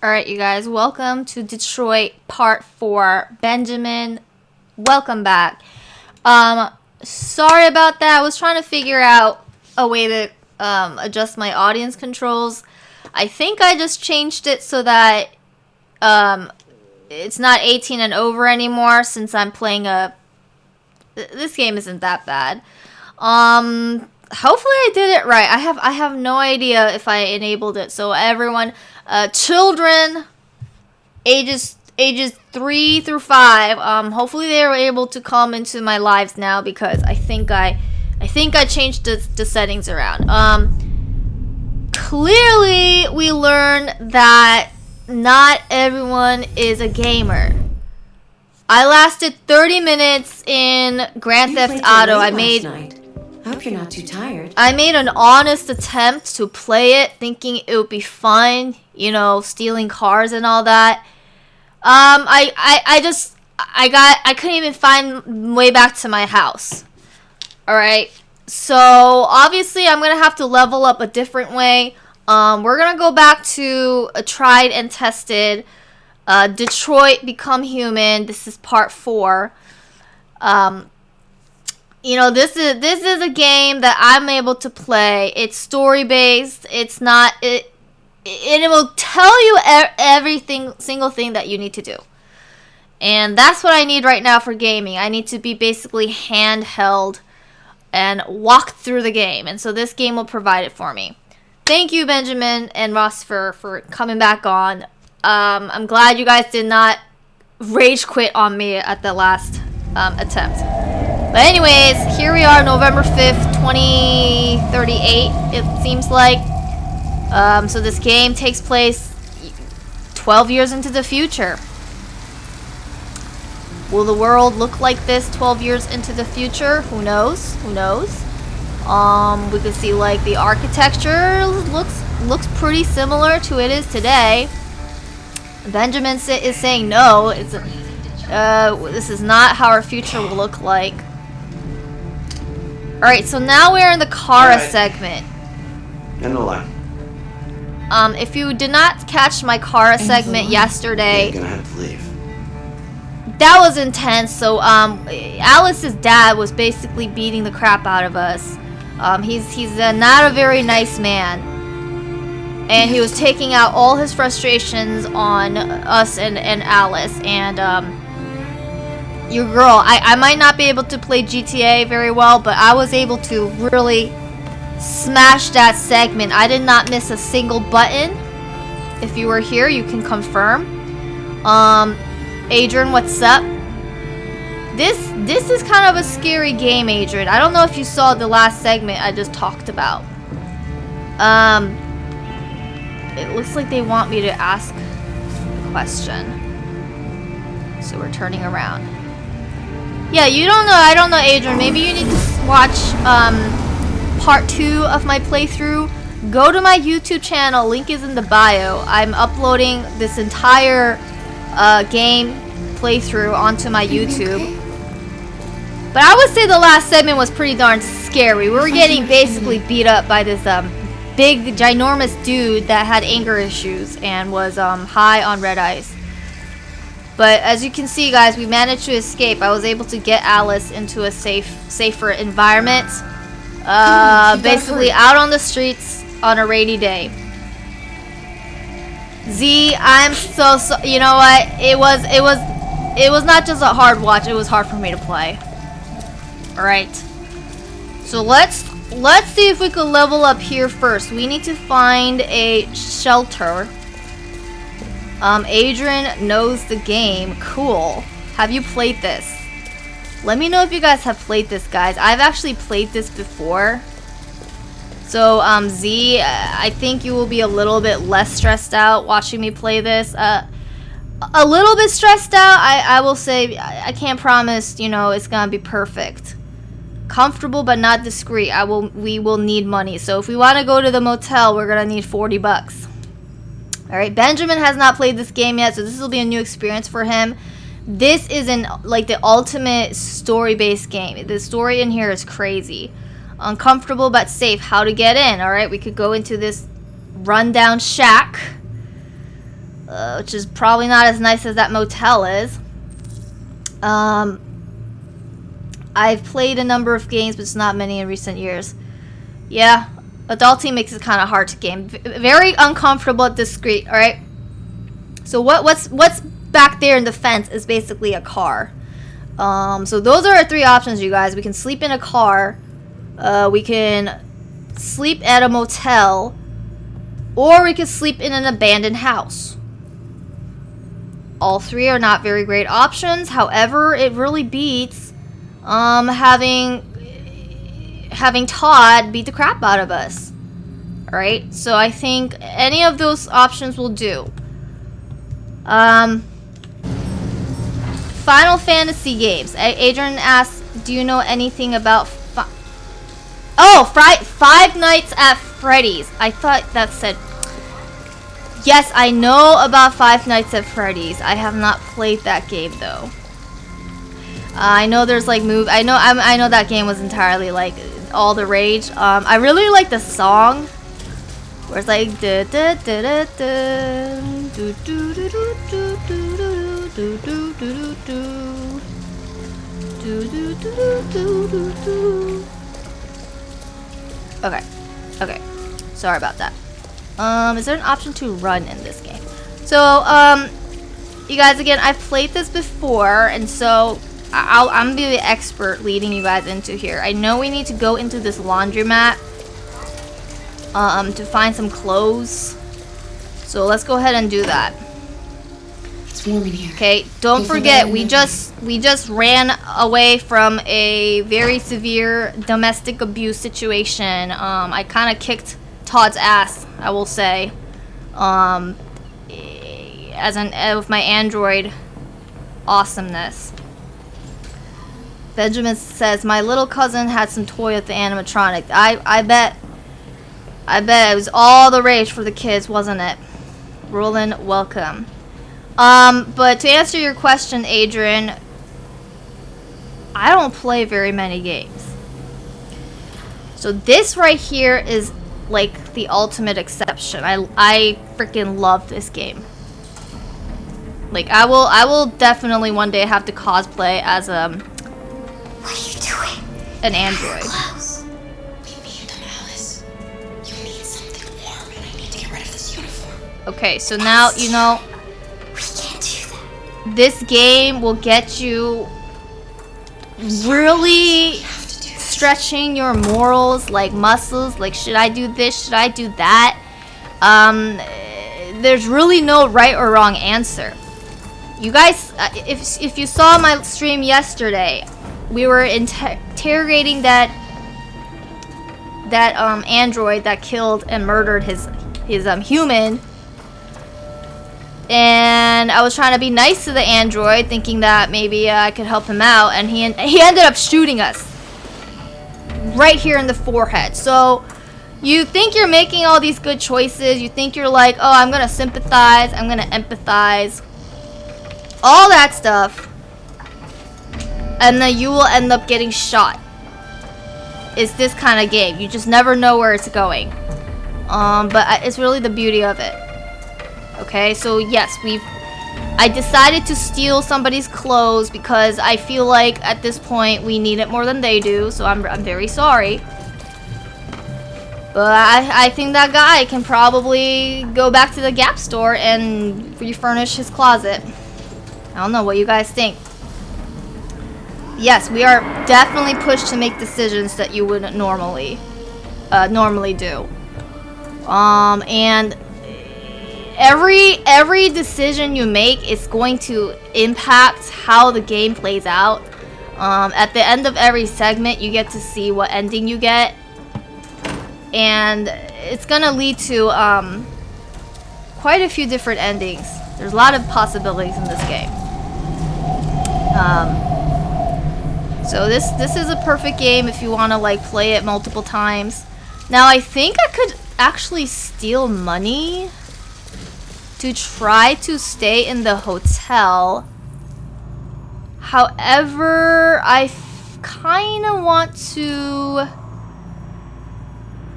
Alright, you guys, welcome to Detroit Part 4. Benjamin, welcome back. Sorry about that. I was trying to figure out a way to adjust my audience controls. I think I just changed it so that it's not 18 and over anymore, since I'm playing this game isn't that bad. Hopefully I did it right. I have no idea if I enabled it. So everyone, children ages 3 through 5, hopefully they were able to come into my lives now, because I think I changed the settings around. Clearly we learned that not everyone is a gamer. I lasted 30 minutes in Grand Theft Auto. I hope you're not too tired. I made an honest attempt to play it, thinking it would be fun, you know, stealing cars and all that. I couldn't even find way back to my house. Alright, so obviously I'm gonna have to level up a different way. We're gonna go back to a tried and tested Detroit Become Human. This is part 4. You know, this is a game that I'm able to play. It's story based. It's not and it will tell you single thing that you need to do. And that's what I need right now for gaming. I need to be basically handheld and walk through the game. And so this game will provide it for me. Thank you, Benjamin and Ross, for coming back on. I'm glad you guys did not rage quit on me at the last attempt. But anyways, here we are, November 5th, 2038, it seems like. So this game takes place 12 years into the future. Will the world look like this 12 years into the future? Who knows? Who knows? We can see like the architecture looks pretty similar to it is today. Benjamin is saying no. This is not how our future will look like. Alright, so now we're in the Kara segment. End the line. If you did not catch my Kara segment yesterday, You're gonna have to leave. that was intense. So Alice's dad was basically beating the crap out of us. He's not a very nice man, and he was taking out all his frustrations on us and Alice. And your girl, I might not be able to play GTA very well, but I was able to really smash that segment. I did not miss a single button. If you were here, you can confirm. Adrian, what's up? This is kind of a scary game, Adrian. I don't know if you saw the last segment I just talked about. It looks like they want me to ask a question. So we're turning around. Yeah, you don't know. I don't know, Adrian. Maybe you need to watch part 2 of my playthrough. Go to my YouTube channel. Link is in the bio. I'm uploading this entire game playthrough onto my YouTube. But I would say the last segment was pretty darn scary. We were getting basically beat up by this big, ginormous dude that had anger issues and was high on red ice. But as you can see, guys, we managed to escape. I was able to get Alice into a safer environment. Basically out on the streets on a rainy day. Z, I'm so you know what? It was not just a hard watch. It was hard for me to play. All right. So let's see if we could level up here first. We need to find a shelter. Adrian knows the game. Cool. Have you played this? Let me know if you guys have played this, guys. I've actually played this before. So, Z, I think you will be a little bit less stressed out watching me play this. A little bit stressed out. I will say, I can't promise, you know, it's gonna be perfect. Comfortable but not discreet. We will need money. So if we want to go to the motel, we're gonna need 40 bucks. Alright, Benjamin has not played this game yet, so this will be a new experience for him. This is like the ultimate story-based game. The story in here is crazy. Uncomfortable but safe. How to get in. Alright, we could go into this rundown shack. which is probably not as nice as that motel is. I've played a number of games, but it's not many in recent years. Yeah, adulting makes it kind of hard to game. Very uncomfortable at discreet, alright? So what's back there in the fence is basically a car. So those are our 3 options, you guys. We can sleep in a car, we can sleep at a motel, or we could sleep in an abandoned house. All 3 are not very great options. However, it really beats having Todd beat the crap out of us. Alright, so I think any of those options will do. Final Fantasy games. Adrian asks, do you know anything about Five Nights at Freddy's? I thought that said... Yes, I know about Five Nights at Freddy's. I have not played that game though. I know there's like I know that game was entirely like all the rage. I really like the song where it's like da da da da da do do do do do do do do do do do. Okay. Sorry about that. Is there an option to run in this game? So, you guys, again, I've played this before, and so I'm gonna be the expert leading you guys into here. I know we need to go into this laundromat to find some clothes. So let's go ahead and do that. It's warm in here. Okay, don't forget we just ran away from a very severe domestic abuse situation. I kind of kicked Todd's ass, I will say, with my android awesomeness. Benjamin says, my little cousin had some toy at the animatronic. I bet it was all the rage for the kids, wasn't it? Roland, welcome. But to answer your question, Adrian, I don't play very many games. So this right here is like the ultimate exception. I freaking love this game. Like I will definitely one day have to cosplay as What are you doing? An android. Clothes. We need them, Alice. You need something warm, and I need to get rid of this uniform. Okay, so now you know. We can't do that. This game will get you really stretching your morals, like muscles, like should I do this, should I do that? There's really no right or wrong answer. You guys, if you saw my stream yesterday, we were interrogating that android that killed and murdered his human. And I was trying to be nice to the android, thinking that maybe I could help him out, and he ended up shooting us right here in the forehead. So you think you're making all these good choices, you think you're like, oh, I'm gonna sympathize, I'm gonna empathize, all that stuff, and then you will end up getting shot. It's this kind of game. You just never know where it's going. But it's really the beauty of it. Okay, so yes, I decided to steal somebody's clothes because I feel like at this point we need it more than they do, so I'm very sorry. But I think that guy can probably go back to the Gap store and refurnish his closet. I don't know what you guys think. Yes, we are definitely pushed to make decisions that you wouldn't normally do. And every decision you make is going to impact how the game plays out. At the end of every segment, you get to see what ending you get, and it's gonna lead to quite a few different endings. There's a lot of possibilities in this game. So this is a perfect game if you want to like play it multiple times. Now I think I could actually steal money to try to stay in the hotel. However, I kind of want to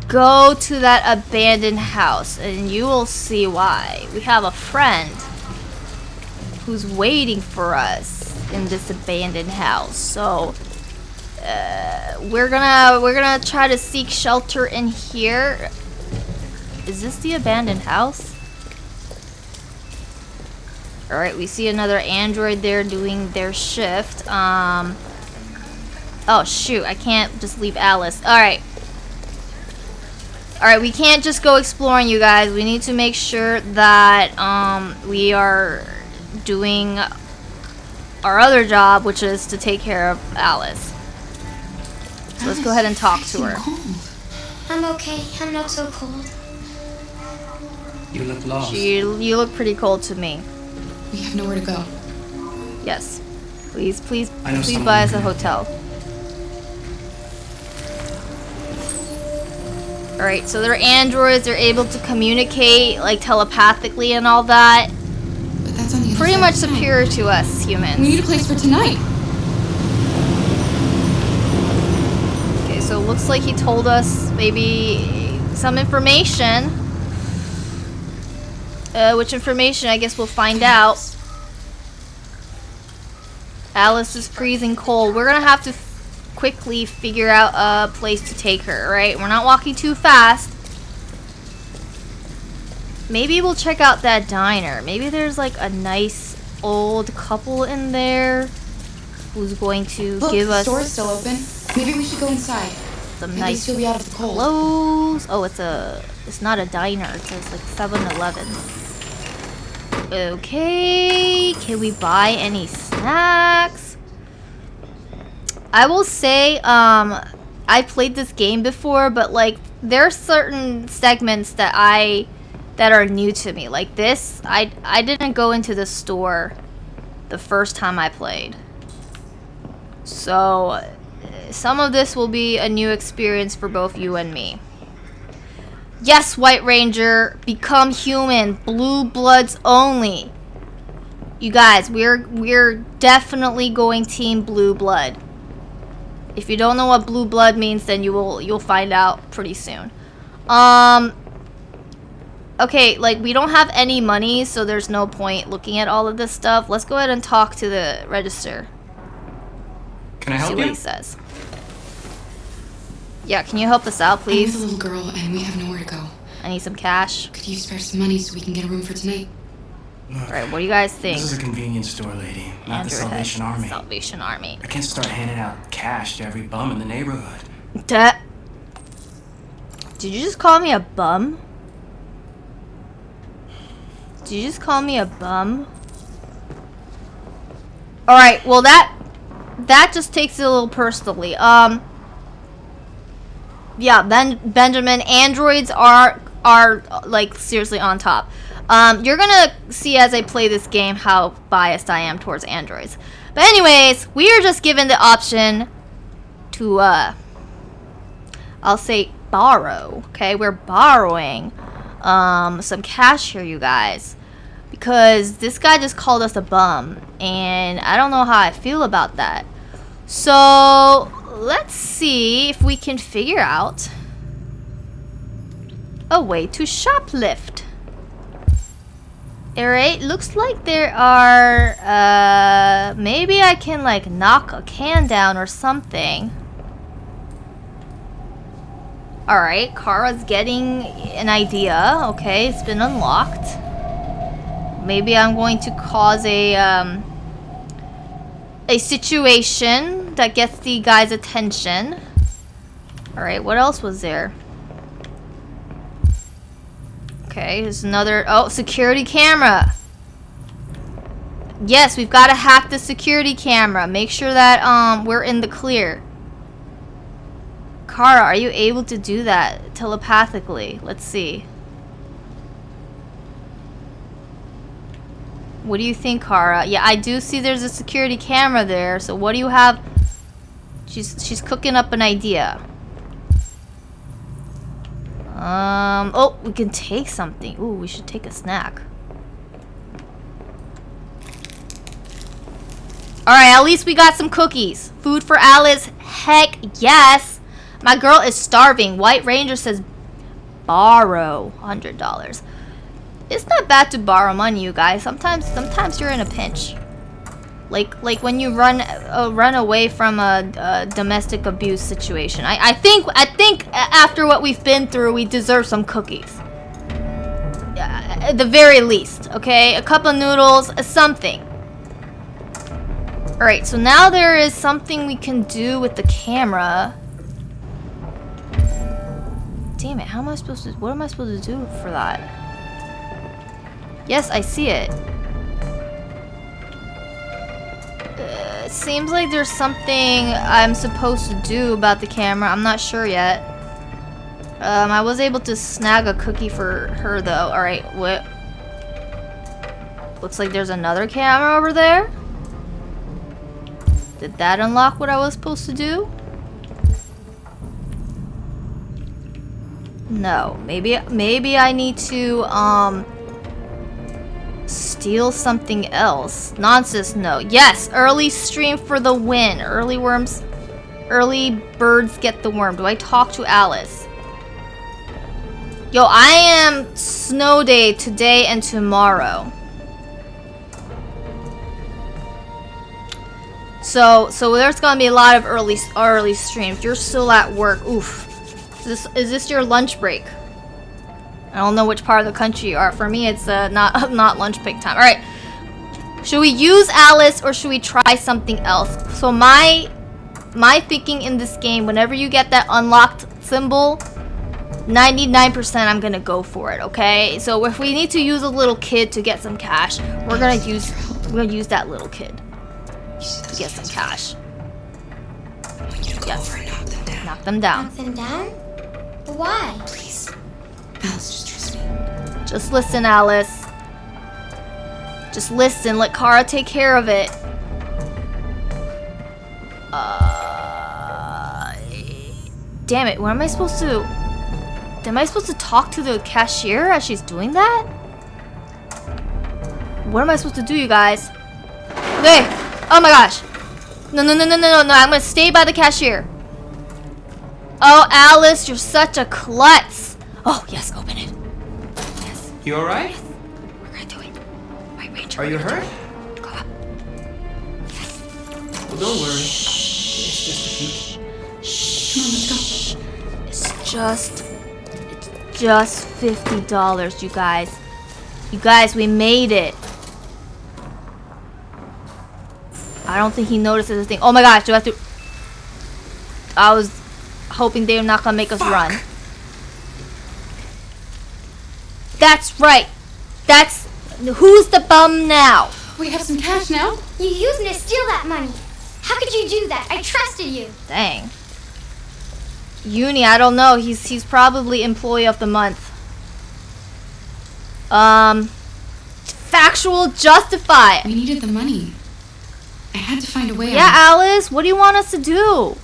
go to that abandoned house, and you will see why. We have a friend who's waiting for us in this abandoned house. So we're gonna try to seek shelter in here. Is this the abandoned house? Alright, we see another android there doing their shift. Oh shoot, I can't just leave Alice. Alright. Alright, we can't just go exploring, you guys. We need to make sure that we are doing our other job, which is to take care of Alice. So let's go ahead and talk to her. I'm okay. I'm not so cold. You look lost. You look pretty cold to me. We have nowhere to go. Yes. Please I know someone buy us a who can hotel. Alright, so they're androids, they're able to communicate like telepathically and all that. But that's on the other Pretty side much of town. superior to us humans. We need a place for tonight. Okay, so it looks like he told us maybe some information. Which information, I guess we'll find out. Alice is freezing cold. We're gonna have to quickly figure out a place to take her, right? We're not walking too fast. Maybe we'll check out that diner. Maybe there's like a nice old couple in there who's going to give the us store's still open. Maybe we should go inside. some At nice least you'll be out of the cold. clothes. Oh, it's not a diner. It says like 7-Eleven. Okay, can we buy any snacks? I will say, I played this game before, but like there are certain segments that are new to me. Like this, I didn't go into the store the first time I played. So some of this will be a new experience for both you and me. Yes, White Ranger, become human. Blue bloods only. You guys, we're definitely going team blue blood. If you don't know what blue blood means, then you'll find out pretty soon. Okay, like we don't have any money, so there's no point looking at all of this stuff. Let's go ahead and talk to the register. Can I See help what you? he says. Yeah, can you help us out, I'm please? with a little girl and we have nowhere to go. I need some cash. Could you spare some money so we can get a room for tonight? Look, Alright, what do you guys think? this is a convenience store, lady, not the Salvation Army. Salvation Army. I can't start handing out cash to every bum in the neighborhood. Did you just call me a bum? Did you just call me a bum? Alright, well that just takes it a little personally. Yeah, Benjamin, androids are like seriously on top. You're gonna see as I play this game how biased I am towards androids. But anyways, we are just given the option to I'll say borrow. Okay, we're borrowing some cash here, you guys, because this guy just called us a bum, and I don't know how I feel about that. So let's see if we can figure out a way to shoplift. Alright, looks like there are maybe I can like knock a can down or something. Alright, Kara's getting an idea. Okay, it's been unlocked. Maybe I'm going to cause a situation that gets the guy's attention. Alright, what else was there? Okay, there's another... Oh, security camera! Yes, we've got to hack the security camera. Make sure that we're in the clear. Kara, are you able to do that telepathically? Let's see. What do you think, Kara? Yeah, I do see there's a security camera there. So what do you have? She's cooking up an idea. Oh, we can take something. Ooh, we should take a snack. Alright, at least we got some cookies. Food for Alice. Heck yes. My girl is starving. White Ranger says borrow $100. It's not bad to borrow money, you guys. Sometimes you're in a pinch. Like when you run away from a domestic abuse situation. I think after what we've been through, we deserve some cookies. At the very least, okay? A cup of noodles, something. All right, so now there is something we can do with the camera. Damn it! How am I supposed to? What am I supposed to do for that? Yes, I see it. It seems like there's something I'm supposed to do about the camera. I'm not sure yet. I was able to snag a cookie for her though. Alright, what? Looks like there's another camera over there. Did that unlock what I was supposed to do? No. Maybe I need to, steal something else. Nonsense, no. Yes, early stream for the win. Early birds get the worm. Do I talk to Alice? Yo, I am snow day today and tomorrow. So there's gonna be a lot of early streams. You're still at work. Oof. Is this your lunch break? I don't know which part of the country you are. For me, it's not lunch break time. All right. Should we use Alice or should we try something else? So my thinking in this game, whenever you get that unlocked symbol, 99% I'm gonna go for it. Okay. So if we need to use a little kid to get some cash, we're gonna use that little kid to get some cash. Yes. Knock them down. Knock them down? But why? Please. Alice, just trust me. Just listen, Alice. Just listen. Let Kara take care of it. Damn it. What am I supposed to... Am I supposed to talk to the cashier as she's doing that? What am I supposed to do, you guys? Okay. Oh my gosh. No. I'm gonna stay by the cashier. Oh, Alice, you're such a klutz. Oh, yes, open it. Yes. You alright? Yes. We're gonna do it. Right, Ranger. Are you hurt? Go up. Well, don't worry. It's just a few. Come on, let's go. It's just $50, you guys. You guys, we made it. I don't think he notices this thing. Oh my gosh, do I have to... I was hoping they're not gonna make us run. That's right. That's... Who's the bum now? We have some cash now. You used me to steal that money. How could you do that? I trusted you. Dang. Uni, I don't know. He's probably employee of the month. Factual justify. We needed the money. I had to find a way Yeah, Alice, what do you want us to do?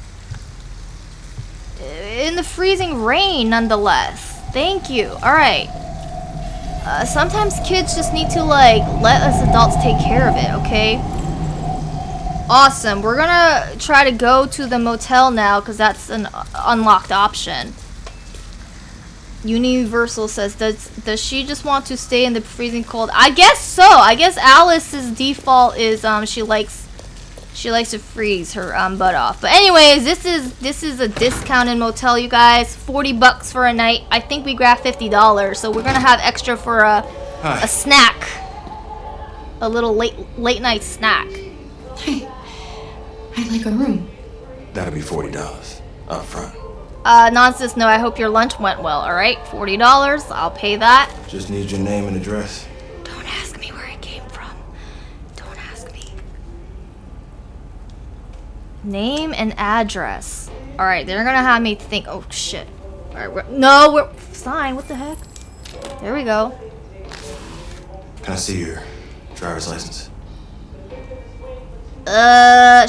In the freezing rain, nonetheless. Thank you. Alright. Sometimes kids just need to, like, let us adults take care of it, okay? Awesome. We're gonna try to go to the motel now, because that's an unlocked option. Universal says, does she just want to stay in the freezing cold? I guess so. I guess Alice's default is she likes to freeze her butt off. But anyways, this is a discounted motel, you guys. $40 for a night. I think we grabbed $50, so we're gonna have extra for a snack, a little late night snack. Hey, I'd like a room. That'll be $40 up front. Nonsense. No, I hope your lunch went well. All right, $40. I'll pay that. Just need your name and address. Don't ask me where it came from. Don't ask me. Name and address. All right, they're gonna have me think. Oh shit. All right, we're sign. What the heck? There we go. Can I see your driver's license?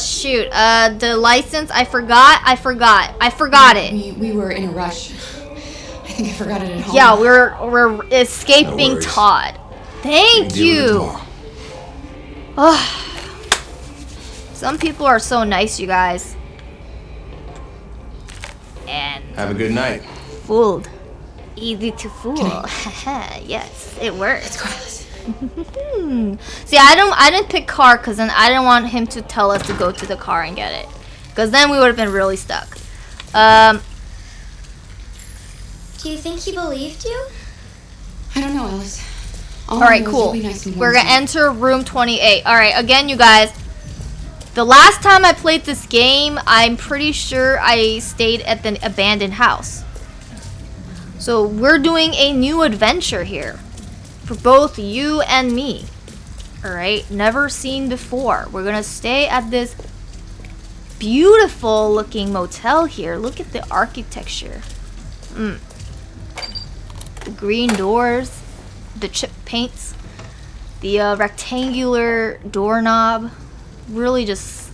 Shoot. The license. I forgot it. We were in a rush. I think I forgot it at home. Yeah, we're escaping worries. Todd. Thank you. Oh, some people are so nice, you guys. And Have a good night. fooled. Easy to fool. Yes, it works. Let's go, Alice. See, I didn't pick car because then I didn't want him to tell us to go to the car and get it, because then we would have been really stuck. Do you think he believed you? I don't know, Alice. All right, cool. We're gonna enter room 28. All right, again, you guys. The last time I played this game, I'm pretty sure I stayed at the abandoned house. So we're doing a new adventure here for both you and me. All right, never seen before. We're gonna stay at this beautiful looking motel here. Look at the architecture. The green doors, the chip paints, the rectangular doorknob. Really just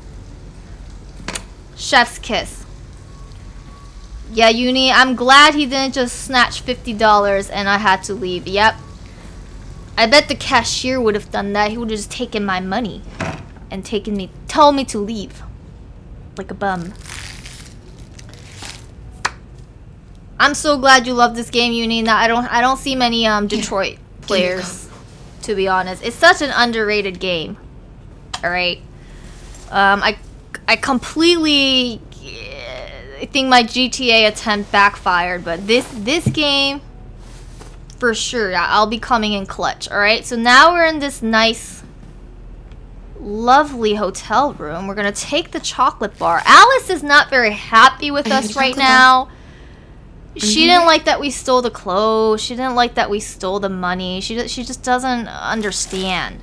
chef's kiss. Yeah, Uni, I'm glad he didn't just snatch $50 and I had to leave. Yep. I bet the cashier would have done that. He would have just taken my money and told me to leave. Like a bum. I'm so glad you love this game, Uni. Now, I don't see many Detroit players, to be honest. It's such an underrated game. All right. I completely I think my GTA attempt backfired, but this game for sure, I'll be coming in clutch. All right. So now we're in this nice, lovely hotel room. We're gonna take the chocolate bar. Alice is not very happy with us right now. She didn't like that we stole the clothes. She didn't like that we stole the money. She just doesn't understand.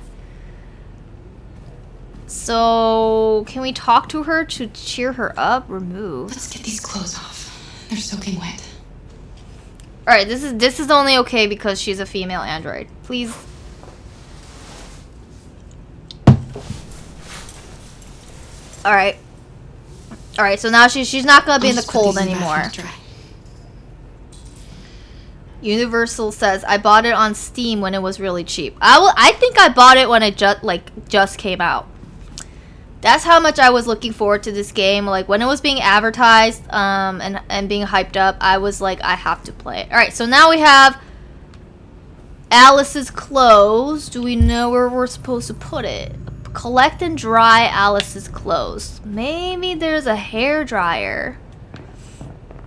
So, can we talk to her to cheer her up? Remove. Let's get these clothes off. They're soaking wet. All right, this is only okay because she's a female android. Please. All right. All right, so now she's not gonna be in the cold anymore. Universal says I bought it on Steam when it was really cheap. I think I bought it when it just came out. That's how much I was looking forward to this game. Like when it was being advertised and being hyped up, I was like, I have to play it. All right, so now we have Alice's clothes. Do we know where we're supposed to put it? Collect and dry Alice's clothes. Maybe there's a hair dryer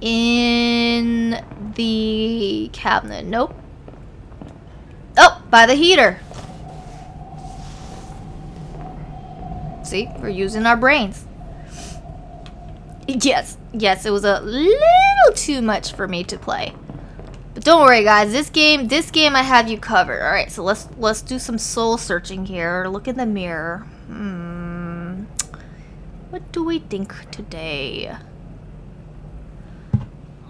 in the cabinet. Nope. Oh, by the heater. See, we're using our brains. Yes, it was a little too much for me to play. But don't worry, guys. This game I have you covered. All right, so let's do some soul searching here. Look in the mirror. What do we think today?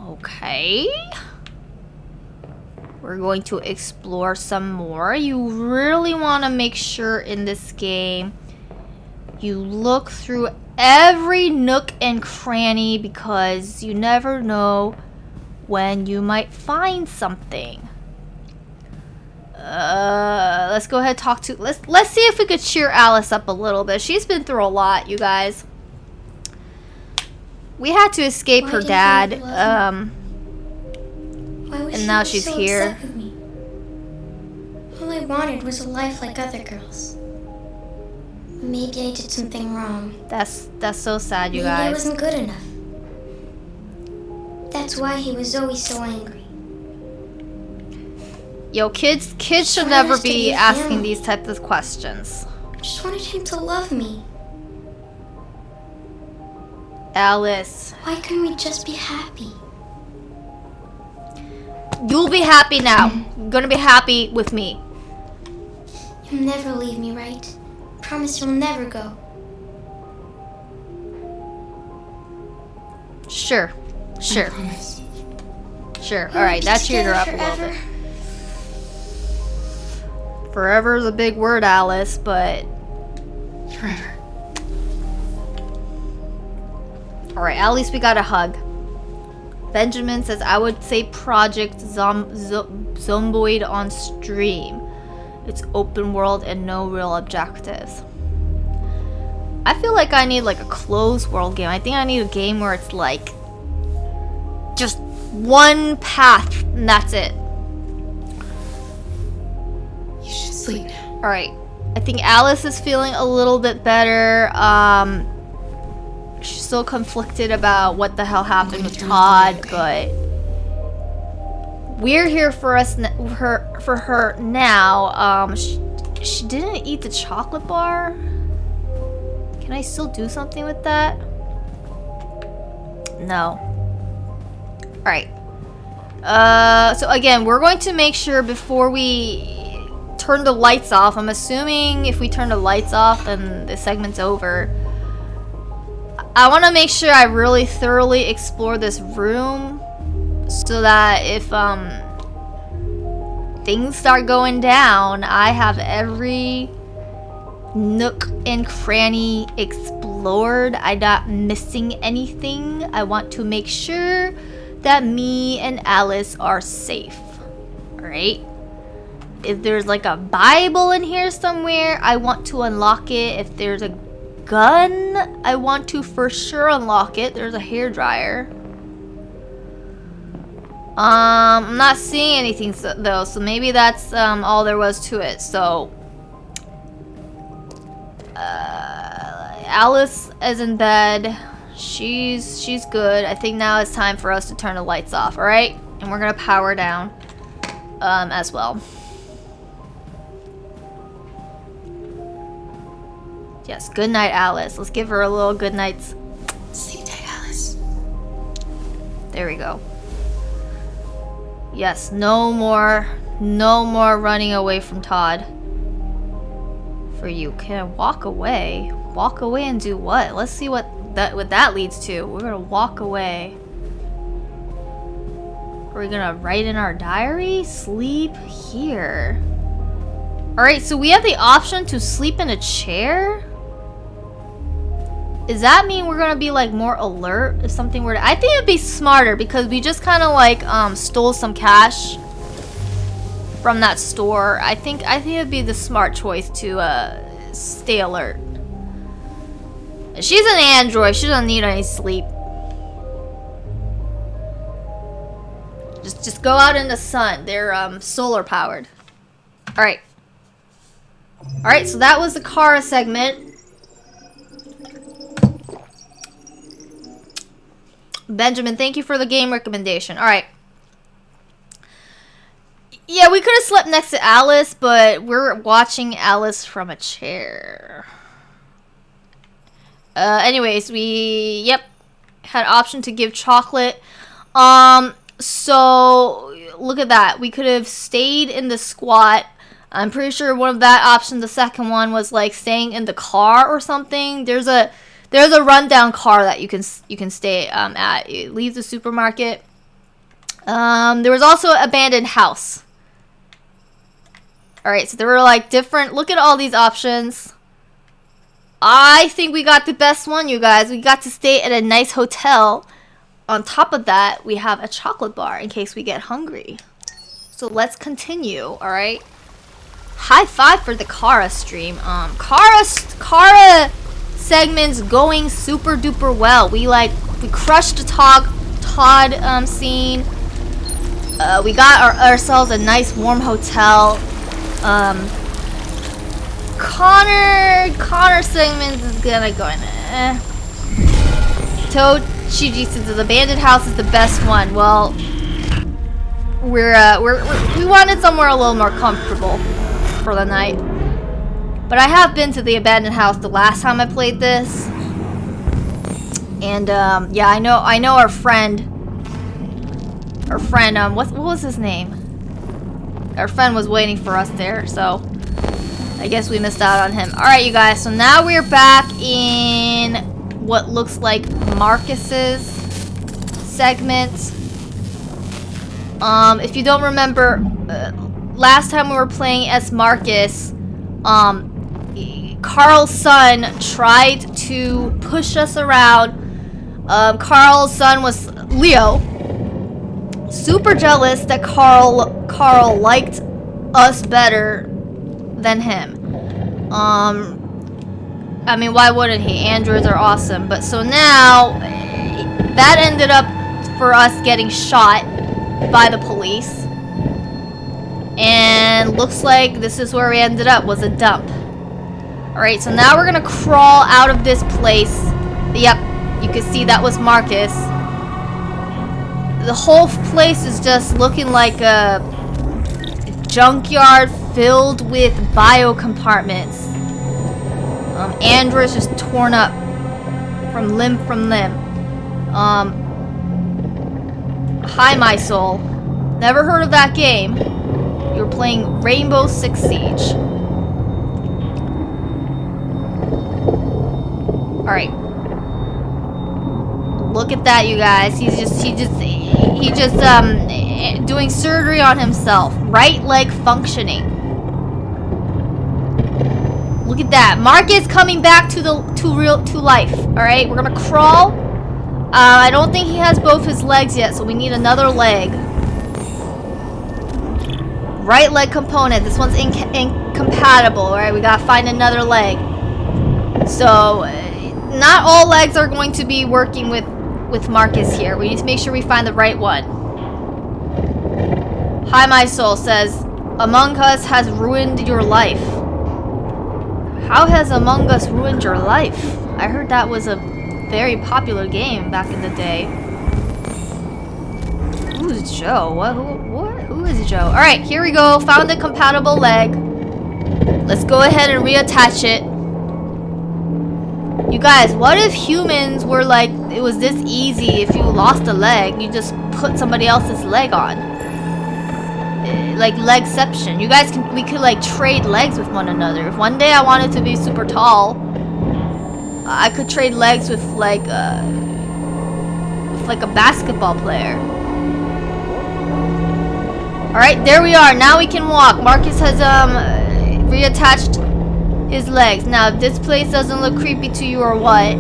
Okay. We're going to explore some more. You really want to make sure in this game you look through every nook and cranny because you never know when you might find something. Let's go ahead and talk to let's see if we could cheer Alice up a little bit. She's been through a lot, you guys. We had to escape her dad, and now she's here. Upset with me? All I wanted was a life like other girls. Maybe I did something wrong. That's so sad, you Maybe I guys. wasn't good enough. That's why he was always so angry. Yo, kids should never be asking these types of questions. I just wanted him to love me. Alice, Why couldn't we just be happy? you'll be happy now. You're gonna be happy with me. You'll never leave me, right? Promise you'll never go. Sure. I promise. All right, that cheered her up a little bit. Forever is a big word, Alice, but Forever. all right, at least we got a hug. Benjamin says, I would say Project Zomboid on stream. It's open world and no real objectives. I feel like I need like a closed world game. I think I need a game where it's like just one path, and that's it. You should sleep now. All right. I think Alice is feeling a little bit better. She's still conflicted about what the hell happened with Todd, but we're here for her now. She didn't eat the chocolate bar. Can I still do something with that? No. All right. So again, we're going to make sure before we turn the lights off. I'm assuming if we turn the lights off, then the segment's over. I want to make sure I really thoroughly explore this room so that if things start going down, I have every nook and cranny explored. I'm not missing anything. I want to make sure that me and Alice are safe. Alright? If there's like a Bible in here somewhere, I want to unlock it. If there's a gun, I want to for sure unlock it. There's a hairdryer. I'm not seeing anything though, so maybe that's all there was to it. So Alice is in bed. She's good. I think now it's time for us to turn the lights off. All right, and we're gonna power down as well. Yes, good night, Alice. Let's give her a little good night's. Sleep tight, Alice. There we go. Yes, no more running away from Todd. For you. Can I walk away? Walk away and do what? Let's see what that leads to. We're gonna walk away. Are we gonna write in our diary? Sleep here. Alright, so we have the option to sleep in a chair? Does that mean we're gonna be like more alert if something were to— I think it'd be smarter because we just kind of like stole some cash from that store. I think it'd be the smart choice to stay alert. She's an android. She doesn't need any sleep. Just go out in the sun. They're solar powered. All right. All right. So that was the Kara segment. Benjamin, thank you for the game recommendation. All right. Yeah, we could have slept next to Alice, but we're watching Alice from a chair. Anyways, we, had option to give chocolate. So look at that. We could have stayed in the squat. I'm pretty sure one of that option, the second one, was like staying in the car or something. There's a rundown car that you can stay at. You leave the supermarket. There was also an abandoned house. All right, so there were like different. Look at all these options. I think we got the best one, you guys. We got to stay at a nice hotel. On top of that, we have a chocolate bar in case we get hungry. So let's continue. All right. High five for the Kara stream. Kara segments going super duper well. We crushed the Todd scene. We got ourselves a nice warm hotel. Connor segments is gonna go in. Toad Shiji says the abandoned house is the best one. Well, we wanted somewhere a little more comfortable for the night. But I have been to the abandoned house the last time I played this. And yeah, I know our friend, what was his name? Our friend was waiting for us there, so I guess we missed out on him. Alright, you guys, so now we're back in what looks like Markus's segment. If you don't remember, last time we were playing as Markus, Carl's son tried to push us around. Carl's son was Leo. Super jealous that Carl liked us better than him. I mean, why wouldn't he? Androids are awesome. But so now, that ended up for us getting shot by the police. And looks like this is where we ended up, was a dump. Alright, so now we're gonna crawl out of this place. Yep, you can see that was Markus. The whole place is just looking like a junkyard filled with bio compartments. Android's just torn up from limb. Hi, my soul. Never heard of that game. You're playing Rainbow Six Siege. Alright. Look at that, you guys. He's just doing surgery on himself. Right leg functioning. Look at that. Markus coming back to life. Alright, we're gonna crawl. I don't think he has both his legs yet, so we need another leg. Right leg component. This one's incompatible. Alright, we gotta find another leg. So, not all legs are going to be working with Markus here. We need to make sure we find the right one. Hi, my soul says, Among Us has ruined your life. How has Among Us ruined your life? I heard that was a very popular game back in the day. Who's Joe? Who is Joe? Alright, here we go. Found a compatible leg. Let's go ahead and reattach it. You guys, what if humans were like, it was this easy? If you lost a leg, you just put somebody else's leg on. Like legception. You guys we could like trade legs with one another. If one day I wanted to be super tall, I could trade legs with like a basketball player. Alright, there we are. Now we can walk. Markus has reattached his legs. Now, if this place doesn't look creepy to you or what,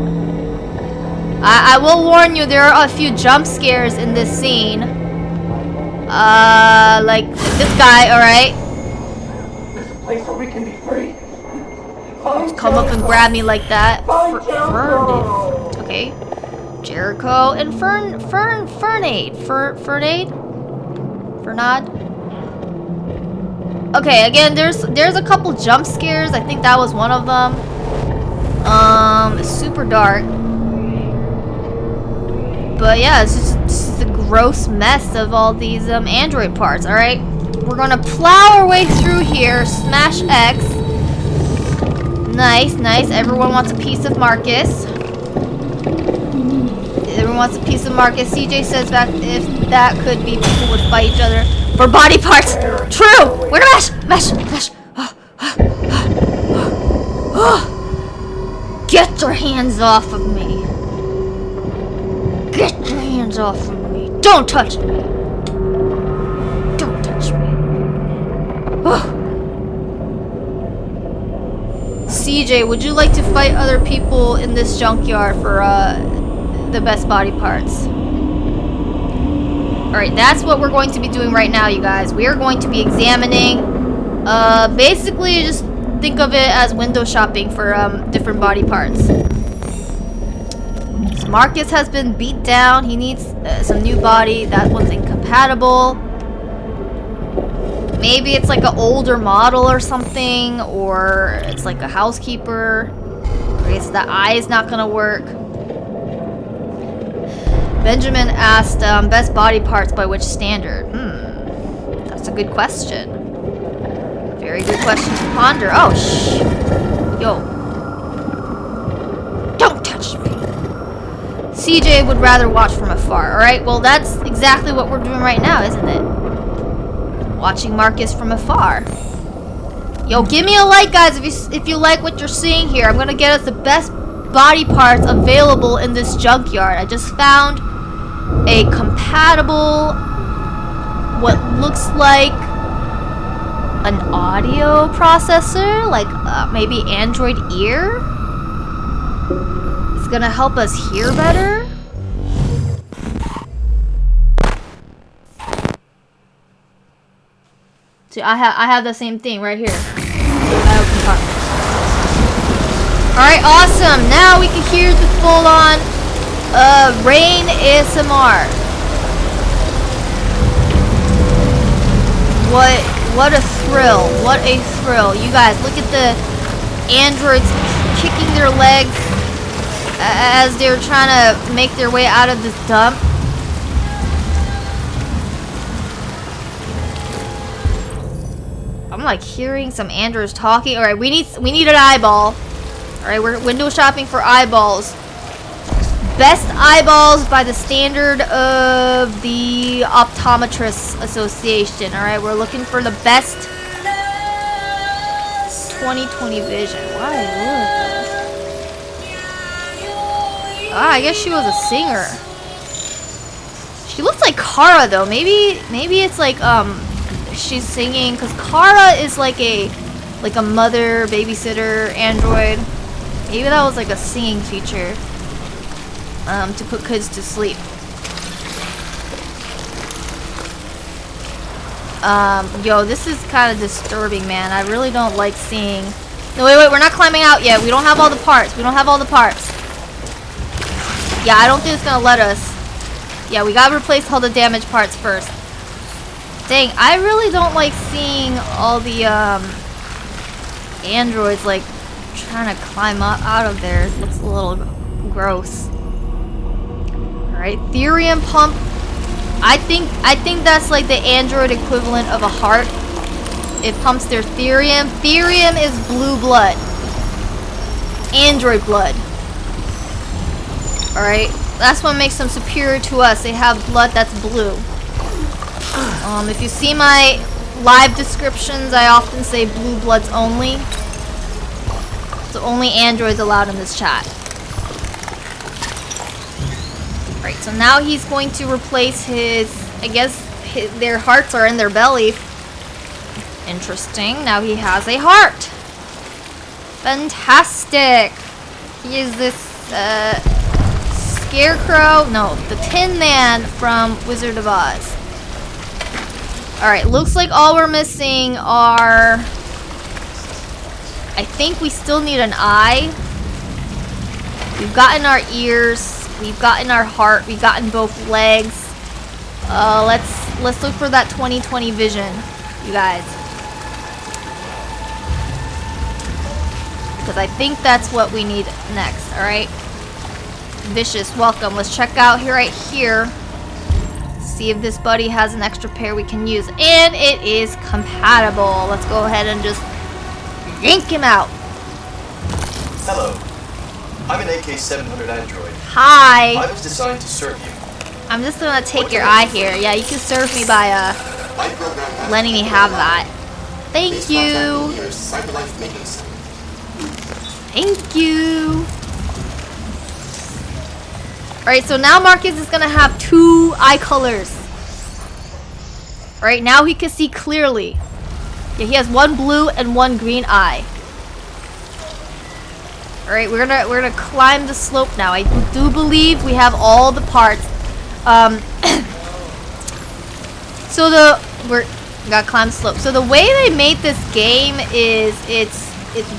I will warn you, there are a few jump scares in this scene. Like this guy, alright? There's a place where we can be free. Just come up and grab me like that. Okay. Jericho and Fernade? Okay, again, there's a couple jump scares. I think that was one of them. It's super dark. But yeah, it's just a gross mess of all these Android parts. Alright, we're gonna plow our way through here. Smash X. Nice. Everyone wants a piece of Markus. Everyone wants a piece of Markus. CJ says that if that could be, people would fight each other for body parts. True! We're gonna mash! Get your hands off of me! Get your hands off of me! Don't touch me! Don't touch me! CJ, would you like to fight other people in this junkyard for the best body parts? Alright, that's what we're going to be doing right now, you guys. We are going to be examining, basically just think of it as window shopping for different body parts. So Markus has been beat down. He needs some new body. That one's incompatible. Maybe it's like an older model or something, or it's like a housekeeper. I guess the eye is not gonna work. Benjamin asked, best body parts by which standard? That's a good question. Very good question to ponder. Oh, shh. Yo. Don't touch me. CJ would rather watch from afar. Alright, well, that's exactly what we're doing right now, isn't it? Watching Markus from afar. Yo, give me a like, guys, if you like what you're seeing here. I'm gonna get us the best body parts available in this junkyard. I just found a compatible, what looks like an audio processor, like maybe Android Ear. It's gonna help us hear better. See, I have the same thing right here. Alright, awesome. Now we can hear the full-on rain ASMR. What a thrill. What a thrill. You guys, look at the androids kicking their legs as they're trying to make their way out of this dump. I'm like hearing some androids talking. Alright, we need an eyeball. Alright, we're window shopping for eyeballs. Best eyeballs by the standard of the Optometrists Association. Alright, we're looking for the best 20/20 vision. Why would Ah, I guess she was a singer. She looks like Kara though. Maybe it's like she's singing, because Kara is like a mother babysitter android. Maybe that was like a singing feature to put kids to sleep. Yo, this is kind of disturbing, man. I really don't like seeing. No, wait, we're not climbing out yet. We don't have all the parts. Yeah, I don't think it's gonna let us. Yeah, we gotta replace all the damaged parts first. Dang, I really don't like seeing all the androids like trying to climb up out of there. It looks a little gross. Alright, therium pump. I think that's like the android equivalent of a heart. It pumps their therium. Therium is blue blood. Android blood. Alright, that's what makes them superior to us. They have blood that's blue. If you see my live descriptions, I often say blue bloods only. So only androids allowed in this chat. Right, so now he's going to replace his, I guess their hearts are in their belly. Interesting. Now he has a heart. Fantastic. He is this Scarecrow. No, the Tin Man from Wizard of Oz. Alright, looks like all we're missing are... I think we still need an eye. We've gotten our ears. We've gotten our heart. We've gotten both legs. Let's look for that 20/20 vision, you guys. Because I think that's what we need next, alright? Vicious, welcome. Let's check out here right here. See if this buddy has an extra pair we can use. And it is compatible. Let's go ahead and just yank him out. Hello. I'm an 𝙎𝙬𝙍𝙀𝙊𝙒 android. Hi. I was designed to serve you. I'm just gonna take your eye here. Yeah, you can serve me by letting me have that. Thank you. Thank you. Alright, so now Markus is gonna have 2 eye colors. Alright, now he can see clearly. Yeah, he has 1 blue and 1 green eye. Alright, we're gonna climb the slope now. I do believe we have all the parts. So we gotta climb the slope. So the way they made this game is it's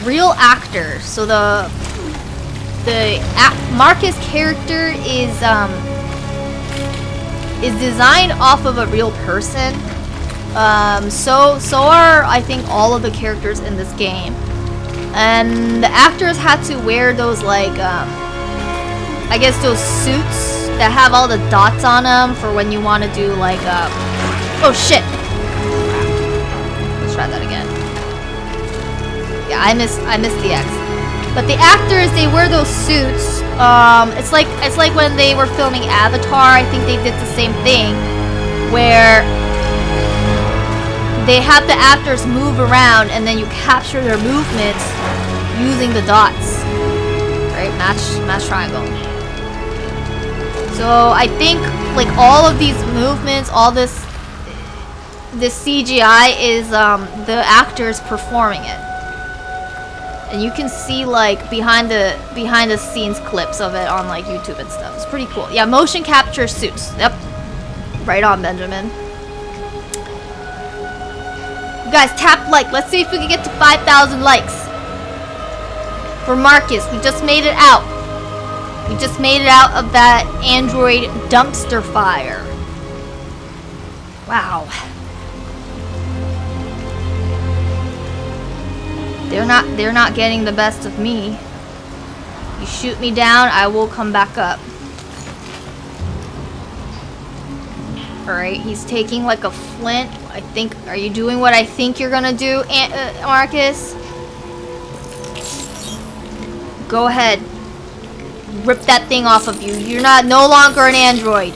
real actors. So the Markus character is designed off of a real person. So are I think all of the characters in this game. And the actors had to wear those like I guess those suits that have all the dots on them for when you want to do like oh shit. Let's try that again. Yeah, I missed the X. But the actors, they wear those suits. It's like when they were filming Avatar. I think they did the same thing, where they have the actors move around, and then you capture their movements using the dots. Right? Match triangle. So I think like all of these movements, all this CGI is the actors performing it. And you can see like behind the scenes clips of it on like YouTube and stuff. It's pretty cool. Yeah, motion capture suits. Yep. Right on, Benjamin. You guys, tap like. Let's see if we can get to 5,000 likes. For Markus, we just made it out. We just made it out of that android dumpster fire. Wow. They're not getting the best of me. You shoot me down, I will come back up. Alright, he's taking like a flint. I think, are you doing what I think you're gonna do, Markus? Go ahead. Rip that thing off of you. You're no longer an android.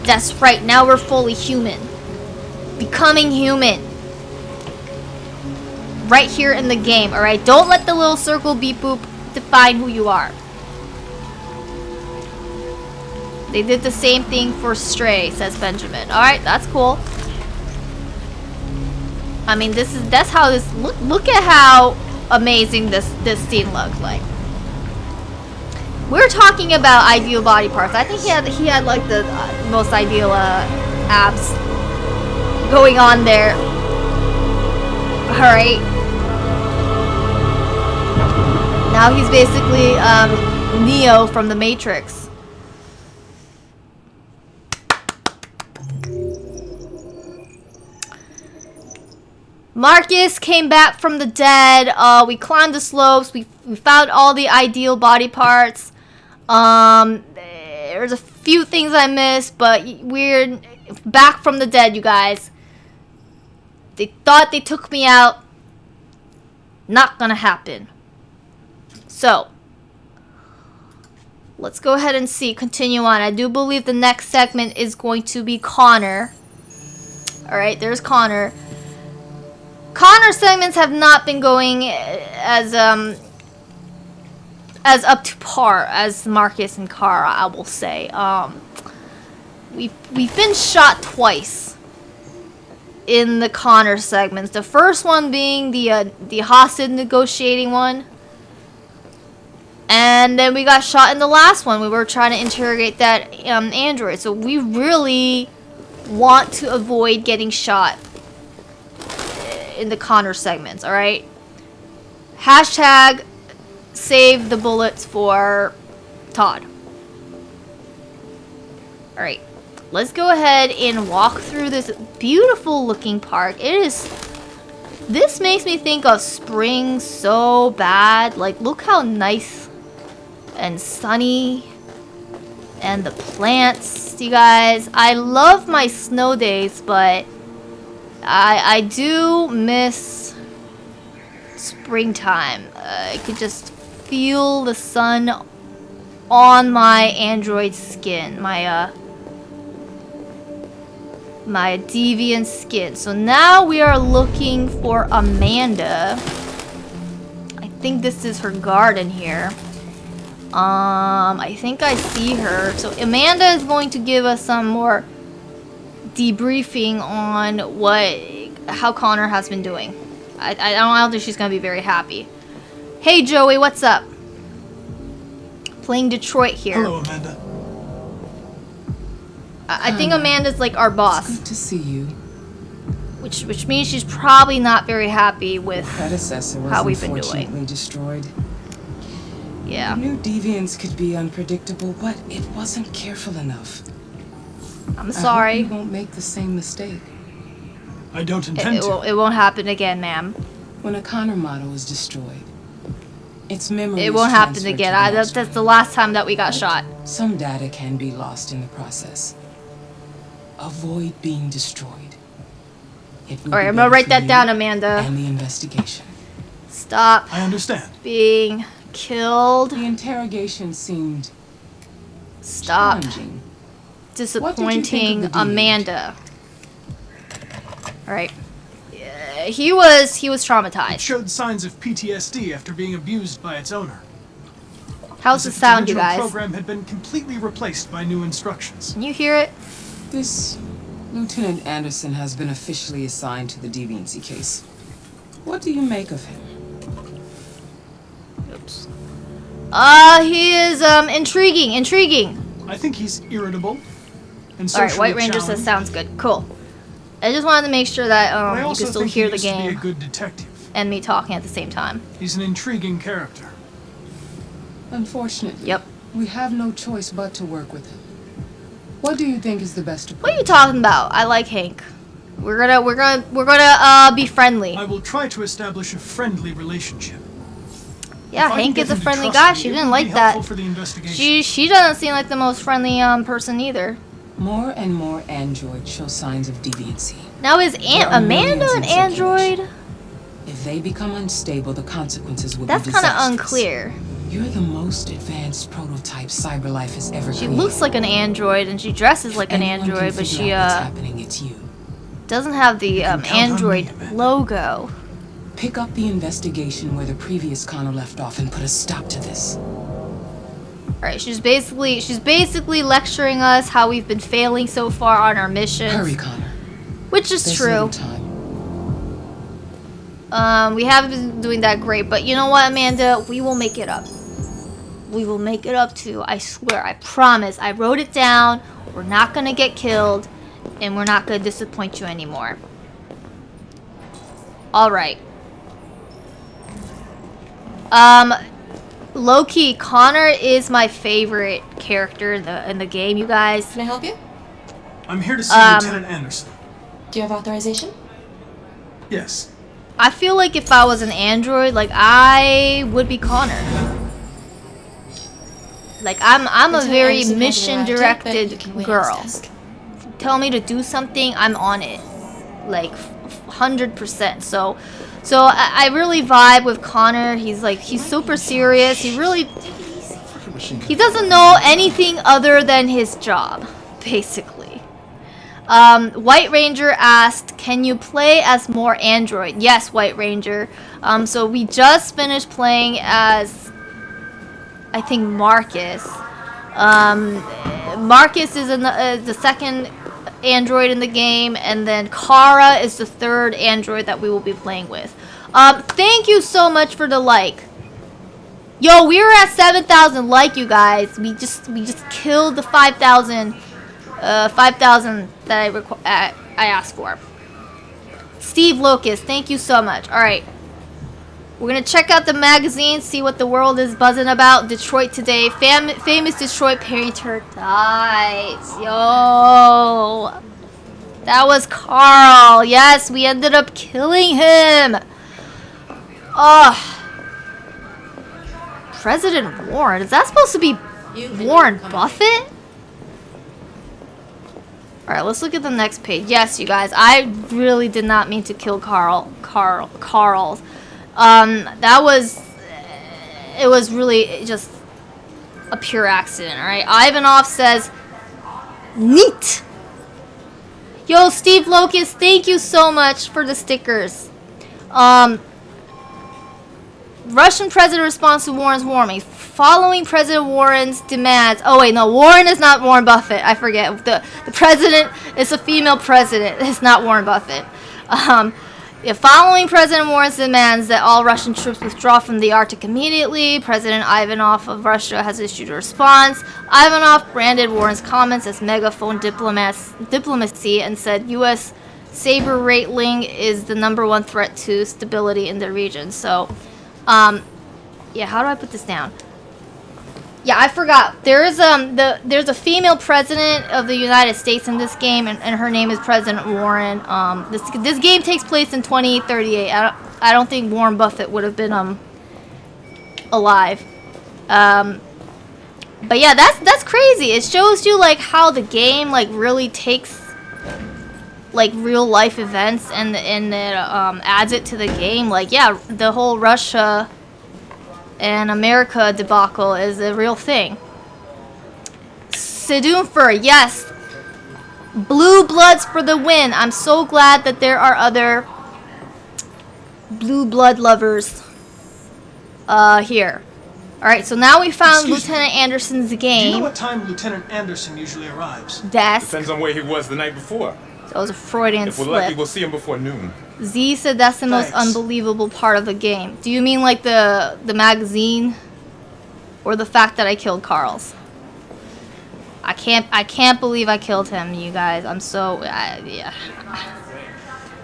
That's right, now we're fully human. Becoming human. Right here in the game, alright? Don't let the little circle beep boop define who you are. They did the same thing for Stray, says Benjamin. Alright, that's cool. I mean, that's how this look at how amazing this scene looked like. We're talking about ideal body parts. I think he had like the most ideal abs going on there. Alright. Now he's basically Neo from the Matrix. Markus came back from the dead. We climbed the slopes. We found all the ideal body parts. There's a few things I missed, but we're back from the dead, you guys. They thought they took me out. Not gonna happen. So, let's go ahead and continue on. I do believe the next segment is going to be Connor. Alright, there's Connor. Connor segments have not been going as up to par as Markus and Kara, I will say. We've been shot twice in the Connor segments. The first one being the hostage negotiating one. And then we got shot in the last one. We were trying to interrogate that android. So we really want to avoid getting shot in the Connor segments, alright? Hashtag save the bullets for Todd. Alright, let's go ahead and walk through this beautiful looking park. This makes me think of spring so bad. Like, look how nice and sunny. And the plants, you guys. I love my snow days, but I do miss springtime. I could just feel the sun on my android skin, my deviant skin. So now we are looking for Amanda. I think this is her garden here. I think I see her. So Amanda is going to give us some more debriefing on how Connor has been doing. I don't think she's gonna be very happy. Hey Joey, what's up? Playing Detroit here. Hello, Amanda. I think Amanda's like our boss. It's good to see you. Which means she's probably not very happy with how we've been doing. Unfortunately destroyed. Yeah. I knew deviants could be unpredictable, but it wasn't careful enough. I'm sorry. I hope you won't make the same mistake. I don't intend to. It won't happen again, ma'am. When a Connor model is destroyed, its memory It won't happen again. That's the last time that we got shot. Some data can be lost in the process. Avoid being destroyed. Alright, I'm gonna write that down, Amanda. And the investigation. Stop I understand. being killed. The interrogation seemed Stop challenging. disappointing Amanda. Alright. He was It traumatized. showed signs of PTSD after being abused by its owner. How's As it if sound, its you original guys? program had been completely replaced by new instructions. Can you hear it? This Lieutenant Anderson has been officially assigned to the deviancy case. What do you make of him? Oops. He is intriguing. I think he's irritable and Alright, socially White Ranger says challenged, sounds good. Cool. I just wanted to make sure that but I you can also still think hear he the used to be a game good detective. and me talking at the same time. He's an intriguing character. Unfortunately, Yep. we have no choice but to work with him. What do you think is the best approach? What are you talking about? I like Hank. We're gonna be friendly. I will try to establish a friendly relationship. Yeah, If I can Hank get is a him to friendly trust guy. me, She it didn't will like be that. helpful for the investigation. She doesn't seem like the most friendly person either. More and more androids show signs of deviancy. Now is There are Amanda millions an in android? circulation. If they become unstable, the consequences will That's be kind of disastrous. unclear. You're the most advanced prototype cyberlife has ever She created. looks like an android and she dresses like an Anyone can android, but figure she out what's happening, it's you. doesn't have the can count on android me, Amanda. logo. Pick up the investigation where the previous Connor left off and put a stop to this. Alright, she's basically lecturing us how we've been failing so far on our missions. Hurry, Connor. Which is There's true. little time. We haven't been doing that great, but you know what, Amanda? We will make it up. We will make it up too. I swear, I promise. I wrote it down. We're not gonna get killed, and we're not gonna disappoint you anymore. Alright. Low-key, Connor is my favorite character in the game, you guys. Can I help you? I'm here to see Lieutenant Anderson. Do you have authorization? Yes. I feel like if I was an android, like I would be Connor. Like I'm a Lieutenant very Anderson hasn't mission-directed arrived yet, but you can wait on his girl. desk. Tell me to do something, I'm on it. Like 100%. So I really vibe with Connor. He's super serious. He doesn't know anything other than his job, basically. White Ranger asked, can you play as more android? Yes, White Ranger. So we just finished playing as, I think, Markus. Markus is the second android in the game, and then Kara is the third android that we will be playing with. Thank you so much for the like. Yo, we were at 7,000 like, you guys. We just killed the 5,000 that I asked for. Steve Locust, thank you so much. All right. We're going to check out the magazine, see what the world is buzzing about. Detroit today. Famous Detroit painter dies. Yo. That was Carl. Yes, we ended up killing him. Ugh. President Warren. Is that supposed to be Warren Buffett? Alright, let's look at the next page. Yes, you guys. I really did not mean to kill Carl. It was really just a pure accident, alright? Ivanov says, neat! Yo, Steve Locust, thank you so much for the stickers. Russian president responds to Warren's warning. Following President Warren's demands... Oh, wait, no. Warren is not Warren Buffett. I forget. The president is a female president. It's not Warren Buffett. Following President Warren's demands that all Russian troops withdraw from the Arctic immediately, President Ivanov of Russia has issued a response. Ivanov branded Warren's comments as megaphone diplomacy and said U.S. saber rattling is the #1 threat to stability in the region. So, yeah, how do I put this down? Yeah, I forgot. There's a female president of the United States in this game, and her name is President Warren. This game takes place in 2038. I don't think Warren Buffett would have been alive. But yeah, that's crazy. It shows you like how the game like really takes like real life events and it adds it to the game. Like yeah, the whole Russia and America debacle is a real thing. Sedunfer, yes. Blue bloods for the win. I'm so glad that there are other blue blood lovers here. Alright, so now we found Lieutenant Anderson's Do you game. know what time Lieutenant Anderson usually arrives? Desk. Depends on where he was the night before. That was a Freudian If we're lucky, slip. we'll see him before noon. Z said that's the most Thanks. unbelievable part of the game. Do you mean like the magazine? Or the fact that I killed Carl's? I can't believe I killed him, you guys. I'm so yeah.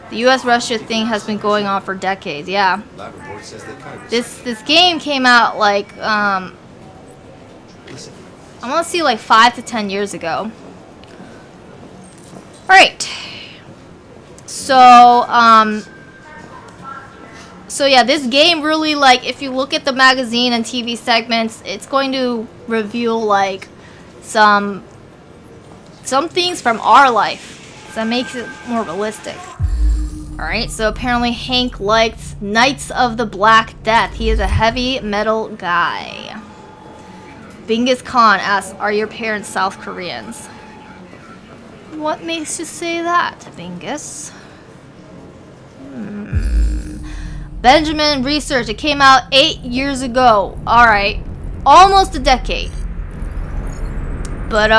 The U.S.-Russia thing has been going on for decades. Yeah. Lab report says they kind of This game came out like listen. I want to see like 5 to 10 years ago. All right. So yeah, this game really, like, if you look at the magazine and TV segments, it's going to reveal like some things from our life. So that makes it more realistic. Alright, so apparently Hank liked Knights of the Black Death. He is a heavy metal guy. Bingus Khan asks, are your parents South Koreans? What makes you say that, Bingus? Benjamin Research. It came out 8 years ago. Alright. Almost a decade. But,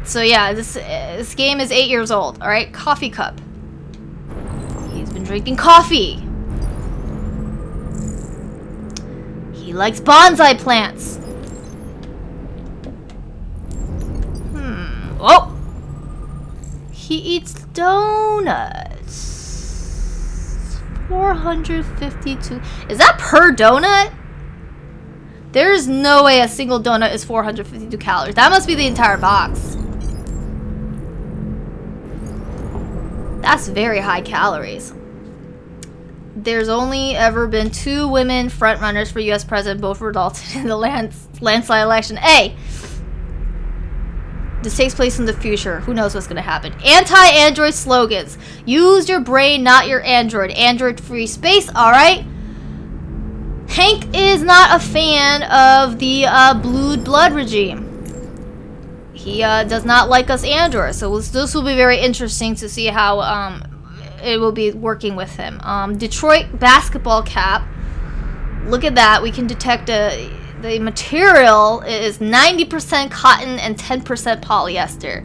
so yeah, this game is 8 years old. Alright, coffee cup. He's been drinking coffee. He likes bonsai plants. Oh! He eats donuts. 452. Is that per donut? There is no way a single donut is 452 calories. That must be the entire box. That's very high calories. There's only ever been 2 women frontrunners for U.S. president. Both resulted in the landslide election. Hey! This takes place in the future. Who knows what's going to happen? Anti-Android slogans. Use your brain, not your Android. Android free space. Alright. Hank is not a fan of the Blue Blood regime. He does not like us Androids. So this will be very interesting to see how it will be working with him. Detroit basketball cap. Look at that. We can detect the material is 90% cotton and 10% polyester.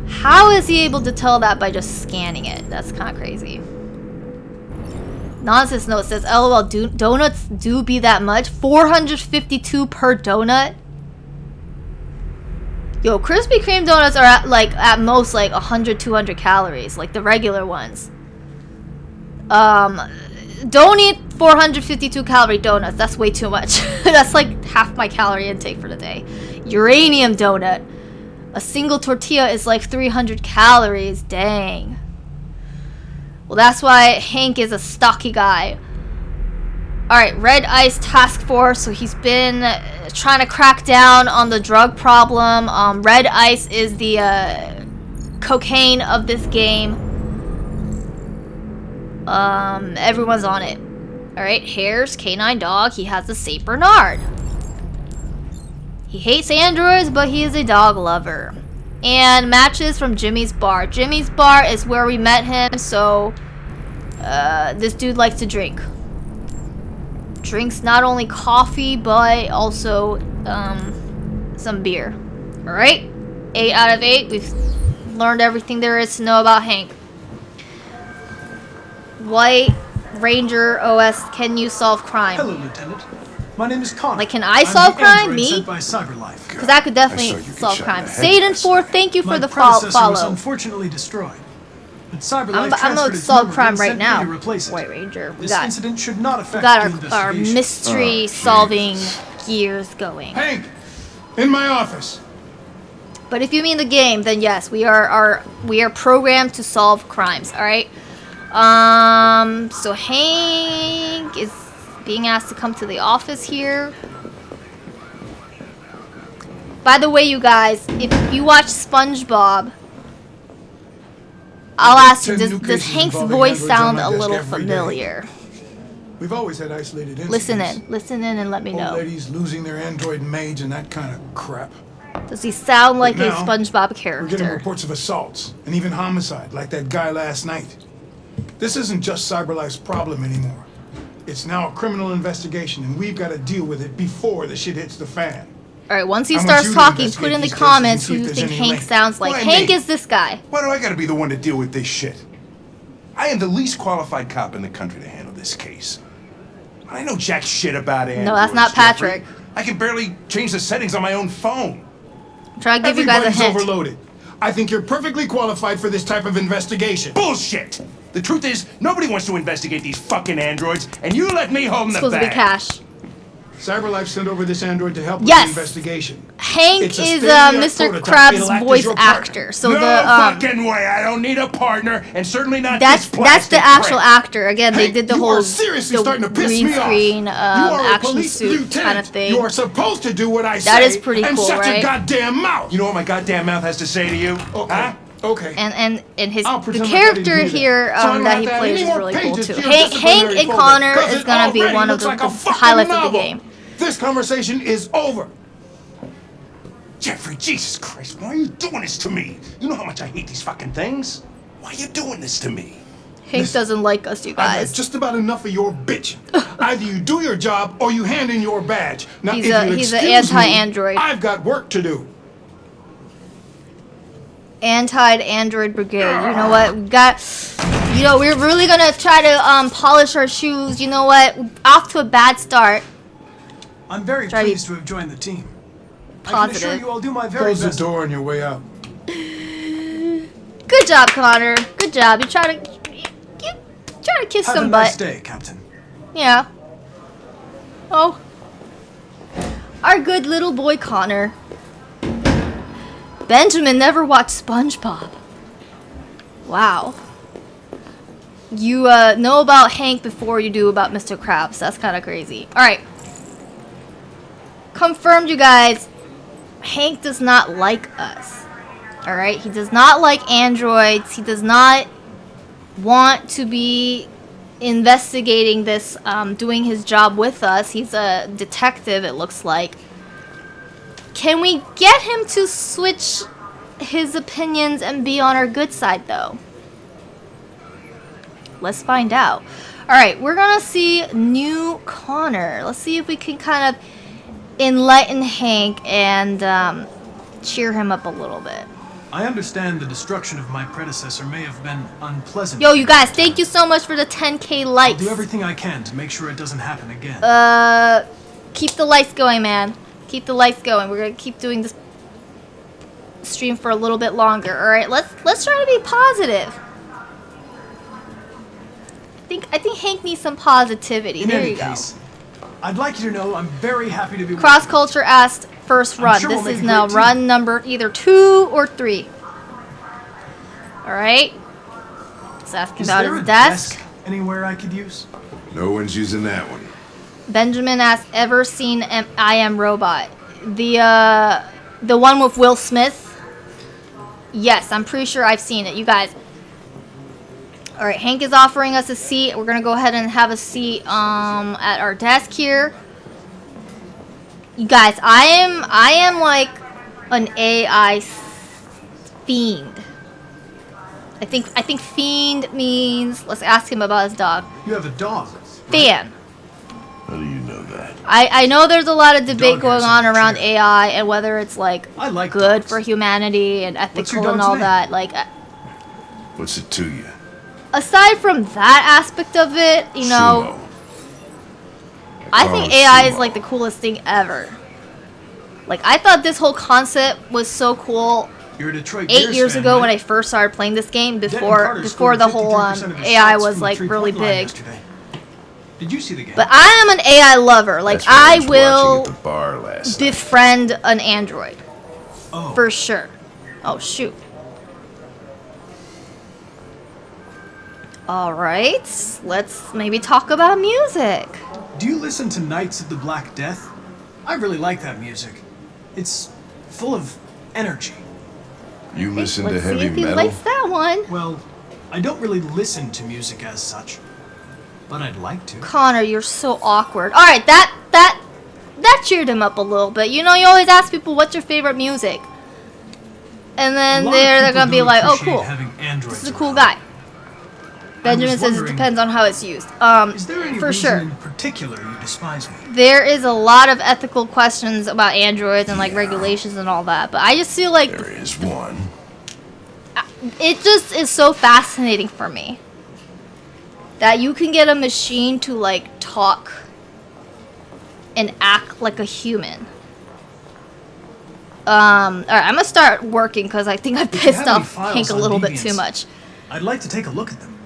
How is he able to tell that by just scanning it? That's kind of crazy. Nonsense note says, LOL, donuts do be that much? 452 per donut? Yo, Krispy Kreme donuts are at most like 100, 200 calories, like the regular ones. Don't eat 452 calorie donuts. That's way too much. That's like half my calorie intake for the day. Uranium donut. A single tortilla is like 300 calories. Dang. Well, that's why Hank is a stocky guy. Alright, Red Ice Task Force. So he's been trying to crack down on the drug problem. Red Ice is the cocaine of this game. Everyone's on it. Alright, Hare's canine dog. He has a Saint Bernard. He hates androids, but he is a dog lover. And matches from Jimmy's Bar. Jimmy's Bar is where we met him, so this dude likes to drink. Drinks not only coffee, but also some beer. Alright? 8 out of 8. We've learned everything there is to know about Hank. White Ranger OS, can you solve crime? Hello, Lieutenant. My name is Connor. Like, can I solve crime? Me? Sent by Cyberlife. Because I could definitely solve crime. Satan4, thank you for the predecessor follow. was unfortunately destroyed. But Cyberlife I'm transferred gonna its solve memory crime and right sent me now. to replace it. White Ranger. This incident should not affect we got the our investigation. mystery solving gears going. Hank, in my office. But if you mean the game, then yes, we are programmed to solve crimes. All right. So Hank is being asked to come to the office here. By the way, you guys, if you watch SpongeBob, I'll ask you, does Hank's voice sound a little familiar? We've always had isolated incidents. Listen in and let me know. Old ladies losing their android maids and that kind of crap. Does he sound like a Now, SpongeBob We're getting character? reports of assaults and even homicide, like that guy last night. This isn't just Cyberlife's problem anymore. It's now a criminal investigation, and we've got to deal with it before the shit hits the fan. Alright, once he I want starts you to talking, investigate put in the these cases comments and who see you if think there's any Hank link. sounds like. Why Hank me? is this guy. Why do I gotta be the one to deal with this shit? I am the least qualified cop in the country to handle this case. I know jack shit about androids. No, that's not Jeffrey. Patrick. I can barely change the settings on my own phone. I'm trying to give you guys a Everybody's hint. overloaded. I think you're perfectly qualified for this type of investigation. Bullshit! The truth is, nobody wants to investigate these fucking androids, and you let me home It's the supposed to be bag. Cash. CyberLife sent over this android to help with Yes. the investigation. Hank It's a is state-of-the-art Mr. prototype. Krabs' It'll act as voice your partner. actor. So No the fucking way. I don't need a partner, and certainly not that's this plastic the actual prick. actor. Again, they Hey, did the you whole are seriously starting to piss green me off. screen You are a action police suit lieutenant. kind of thing. You are supposed to do what I say. That is pretty and cool, shut right? your goddamn mouth. You know what my goddamn mouth has to say to you? Okay. Huh? Okay. And his I'll the pretend like I character didn't hear here that. So I don't that have he to add plays any is more really cool pages too. to your Hank disciplinary and folder, Connor 'cause is it gonna be already one of looks the, like a the fucking highlights of the novel. game. This conversation is over. Jeffrey, Jesus Christ, why are you doing this to me? You know how much I hate these fucking things? Why are you doing this to me? Hank doesn't like us, you I've had guys. just about enough of your bitching. Either you do your job or you hand in your badge. Now, He's if a- you he's an excuse me, anti-android. I've got work to do. Anti-android brigade. You know what? We got. You know, we're really gonna try to polish our shoes. You know what? Off to a bad start. I'm very Try to be pleased to have joined the team. I can positive. assure you I'll do my very Close the best. door on your way out. Good job, Connor. Good job. You try to kiss Have some a butt. nice day, Captain. Yeah. Oh. Our good little boy Connor. Benjamin never watched SpongeBob. Wow. You know about Hank before you do about Mr. Krabs. That's kind of crazy. Alright. Confirmed, you guys. Hank does not like us. Alright? He does not like androids. He does not want to be investigating this, doing his job with us. He's a detective, it looks like. Can we get him to switch his opinions and be on our good side, though? Let's find out. Alright, we're gonna see new Connor. Let's see if we can kind of enlighten Hank and cheer him up a little bit. I understand the destruction of my predecessor may have been unpleasant. Yo, you guys, thank you so much for the 10K I'll likes. do everything I can to make sure it doesn't happen again. Keep the lights going, man. Keep the lights going. We're gonna keep doing this stream for a little bit longer. All right, let's try to be positive. I think Hank needs some positivity. In There any you go. case, I'd like you to know I'm very happy to be Cross Culture asked first I'm run. sure This we'll make is a now great team. run number either 2 or 3. All right. He's asking Is about there his a desk. anywhere I could use? No one's using that one. Benjamin asked, "Ever seen I Am Robot?" The one with Will Smith. Yes, I'm pretty sure I've seen it. You guys. All right, Hank is offering us a seat. We're gonna go ahead and have a seat at our desk here. You guys, I am like an AI fiend. I think fiend means. Let's ask him about his dog. You have a dog. Fan. How do you know that? I know there's a lot of debate Dog going hairs on on the around chair. AI and whether it's like I like good dogs. for humanity and What's your ethical and dog's all name? that. Like, What's it to you? aside from that aspect of it, you know, I think Oh, AI is sumo. like the coolest thing ever. Like, I thought this whole concept was so cool You're a Detroit 8 Bears years fan, ago right? when I first started playing this game. Denton Before Carter the scored whole 53% of his AI shots was from the like really three-point line big. yesterday. Did you see the game? But I am an AI lover. Like, That's what I was will watching at the bar last night. befriend an android. Oh. For sure. Oh, shoot. Alright, let's maybe talk about music. Do you listen to Knights of the Black Death? I really like that music. It's full of energy. You listen to Let's see heavy if he metal? likes that one. Well, I don't really listen to music as such, but I'd like to. Connor, you're so awkward. Alright, that cheered him up a little bit. You know, you always ask people, what's your favorite music? And then they're gonna be like, oh, cool. This is a cool guy. Benjamin says it depends on how it's used. Is there any for reason sure. in particular you despise me? There is a lot of ethical questions about androids and like regulations and all that, but I just feel like There is one. it just is so fascinating for me that you can get a machine to like talk and act like a human. Alright, I'm gonna start working because I think I If you pissed have any off files Hank a on little bit too Deviants, much. I'd like to take a look at them.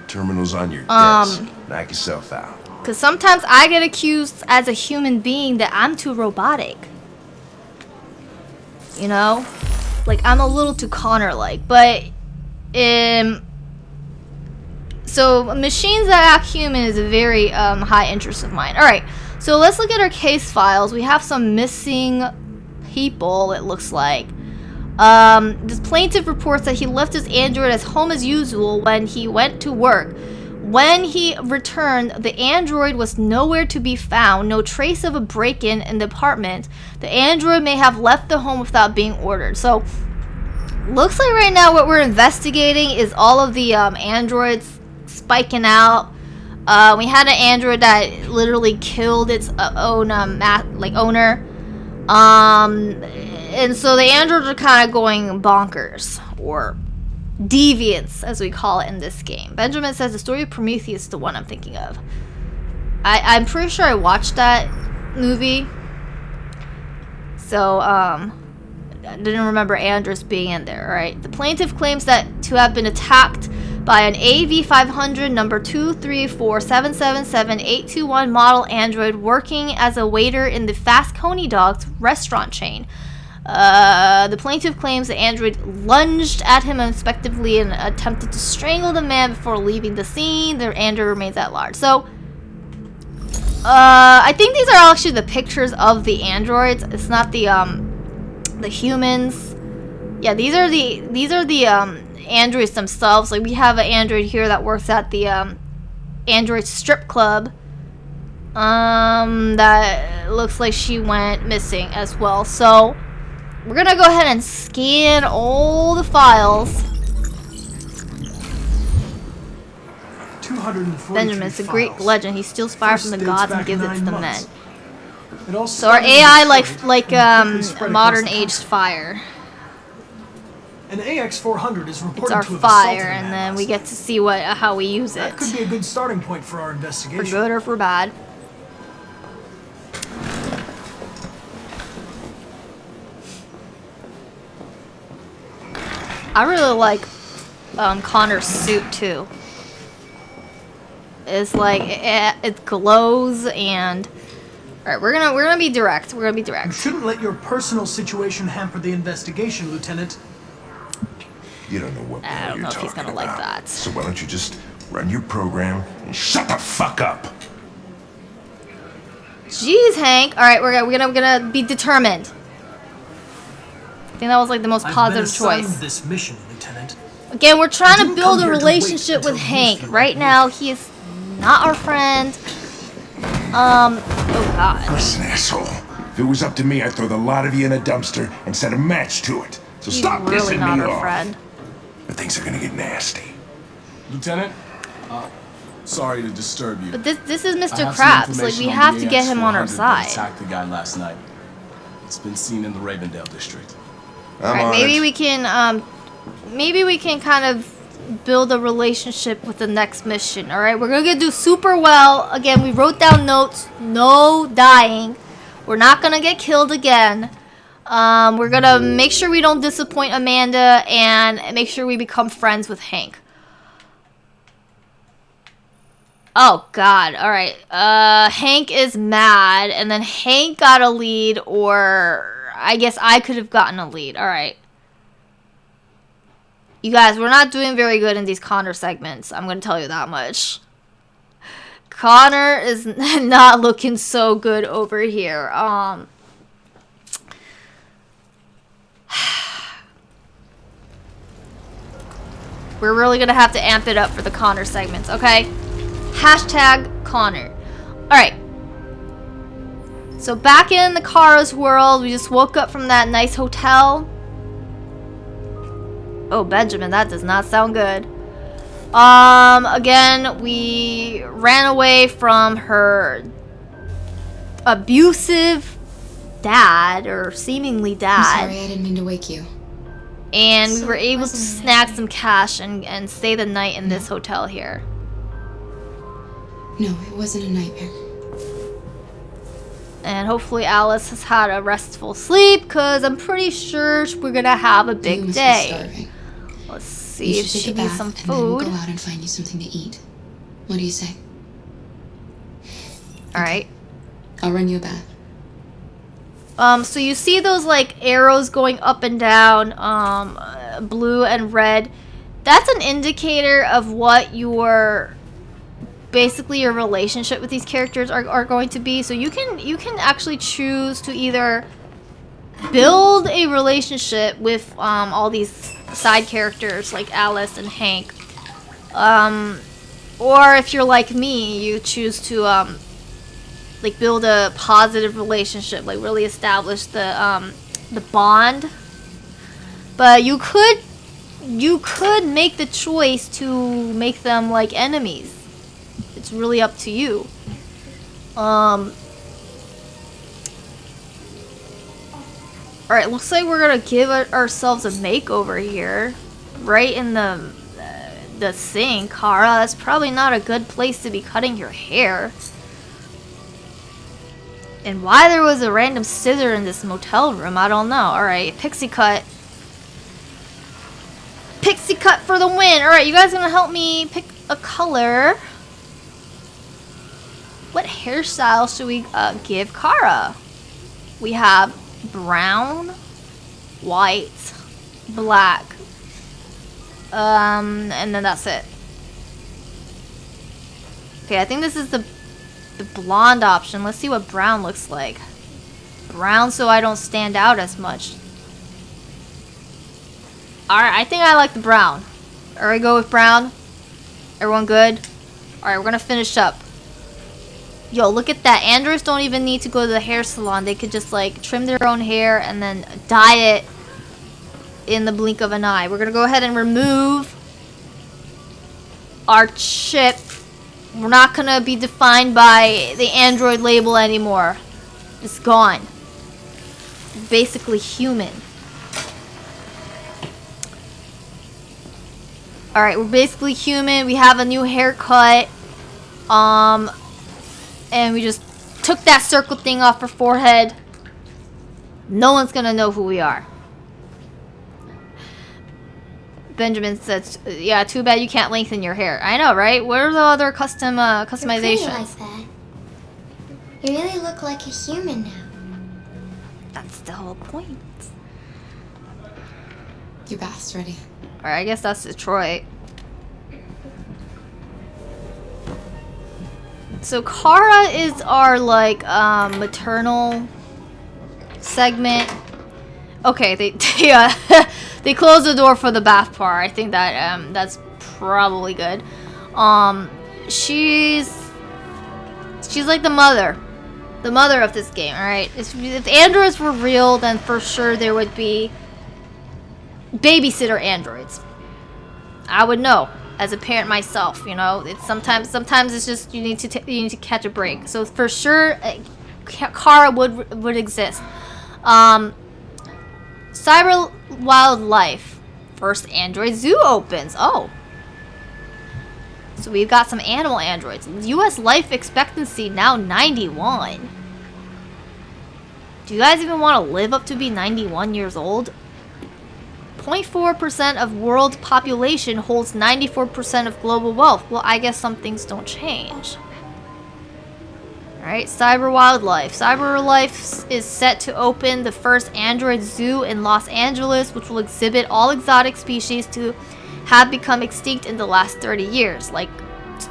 Terminal's on your desk. Knock yourself out. Because sometimes I get accused as a human being that I'm too robotic. You know? Like, I'm a little too Connor-like. But, so, machines that act human is a very high interest of mine. Alright, so let's look at our case files. We have some missing people, it looks like. This plaintiff reports that he left his android as home as usual when he went to work. When he returned, the android was nowhere to be found. No trace of a break-in in the apartment. The android may have left the home without being ordered. So, looks like right now what we're investigating is all of the androids spiking out. We had an android that literally killed its owner. And so the androids are kind of going bonkers, or deviants, as we call it in this game. Benjamin says the story of Prometheus is the one I'm thinking of. I'm pretty sure I watched that movie. So, I didn't remember Andros being in there, right? The plaintiff claims that to have been attacked by an AV500 number 234777821 model android working as a waiter in the Fast Coney Dogs restaurant chain. The plaintiff claims the android lunged at him unexpectedly and attempted to strangle the man before leaving the scene. The android remains at large. So, I think these are actually the pictures of the androids. It's not the humans. Yeah, these are the androids themselves. Like, we have an android here that works at the android strip club. That looks like she went missing as well. So, we're gonna go ahead and scan all the files. 243 Benjamin's a Greek files. legend. He steals fire from the First gods dates and gives it back to the 9 men. months. It all So our started in AI Detroit like and quickly spread modern across the aged fire. An AX400 is reported It's our to have fire, assaulted a and man then last we get to see how we use That it. could be a good starting point for our For investigation. good or for bad. I really like Connor's suit too. It's like it glows, and all right, we're gonna be direct. We're gonna be You direct. shouldn't let your personal situation hamper the investigation, Lieutenant. You don't know what the I hell don't you're know if he's talking gonna like about. that. So why don't you just run your program and shut the fuck up? Jeez, Hank. All right, we're gonna be determined. I think that was like the most I've been positive assigned choice. this mission, Lieutenant. Again, we're trying to didn't build come a here to wait relationship until with you Hank. feel Right like now, he is not our friend. Oh god. Listen, asshole. If it was up to me, I'd throw the lot of you in a dumpster and set a match to it. So He's stop really pissing not me our off. friend. But things are gonna get nasty. Lieutenant, sorry to disturb you. But this is I Mr. have some Krabs. Like, information we on have the to get him on our AX400 that side. attacked the guy last night. It's been seen in the Ravendale district. Alright, maybe we can kind of build a relationship with the next mission. Alright, we're gonna do super well. Again, we wrote down notes. No dying. We're not gonna get killed again. We're gonna make sure we don't disappoint Amanda and make sure we become friends with Hank. Oh god, alright. Hank is mad, and then Hank got a lead, or I guess I could have gotten a lead. Alright. You guys, we're not doing very good in these Connor segments. I'm gonna tell you that much. Connor is not looking so good over here. We're really gonna have to amp it up for the Connor segments, okay? Hashtag Connor. Alright. So back in the Kara's world, we just woke up from that nice hotel. Oh, Benjamin, that does not sound good. Again, we ran away from her abusive dad, or seemingly dad. I'm sorry, I didn't mean to wake you. And we So were it able to wasn't a snag nightmare? some cash and stay the night in this hotel here. No, it wasn't a nightmare. And hopefully Alice has had a restful sleep, because I'm pretty sure we're gonna have a You big must be day. starving. Let's You see if should she take a needs bath some and then we'll food. go out and find you something to eat. What do you say? Alright. I'll run you a bath. So you see those like arrows going up and down, blue and red. That's an indicator of what basically your relationship with these characters are going to be. So you can actually choose to either build a relationship with all these side characters like Alice and Hank, or if you're like me, you choose to like build a positive relationship, like really establish the bond. But you could make the choice to make them like enemies. It's really up to you. Alright, looks like we're gonna give ourselves a makeover here. Right in the sink. Kara, that's probably not a good place to be cutting your hair. And why there was a random scissor in this motel room, I don't know. Alright, pixie cut. Pixie cut for the win! Alright, you guys gonna help me pick a color. What hairstyle should we give Kara? We have brown, white, black, and then that's it. Okay, I think this is the blonde option. Let's see what brown looks like. Brown so I don't stand out as much. Alright, I think I like the brown. Alright, go with brown. Everyone good? Alright, we're gonna finish up. Yo, look at that. Androids don't even need to go to the hair salon. They could just like trim their own hair and then dye it in the blink of an eye. We're gonna go ahead and remove our chip. We're not gonna be defined by the Android label anymore. It's gone. Basically human. Alright, we're basically human. We have a new haircut. And we just took that circle thing off her forehead. No one's gonna know who we are. Benjamin says, yeah, too bad you can't lengthen your hair. I know, right? What are the other customizations? You're pretty like that. You really look like a human now. That's the whole point. Your bath's ready. Alright, I guess that's Detroit. So Kara is our like maternal segment. Okay, they they closed the door for the bath part. I think that that's probably good. She's like the mother of this game. All right, if androids were real, then for sure there would be babysitter androids. I would know. As a parent myself, you know, it's sometimes it's just you need to catch a break. So for sure, Kara would exist. Cyber Wildlife, first android zoo opens. Oh, so we've got some animal androids. U.S. life expectancy now 91. Do you guys even want to live up to be 91 years old? 0.4% of world population holds 94% of global wealth. Well, I guess some things don't change. Alright, Cyber Wildlife. Cyber Life is set to open the first Android zoo in Los Angeles, which will exhibit all exotic species to have become extinct in the last 30 years, like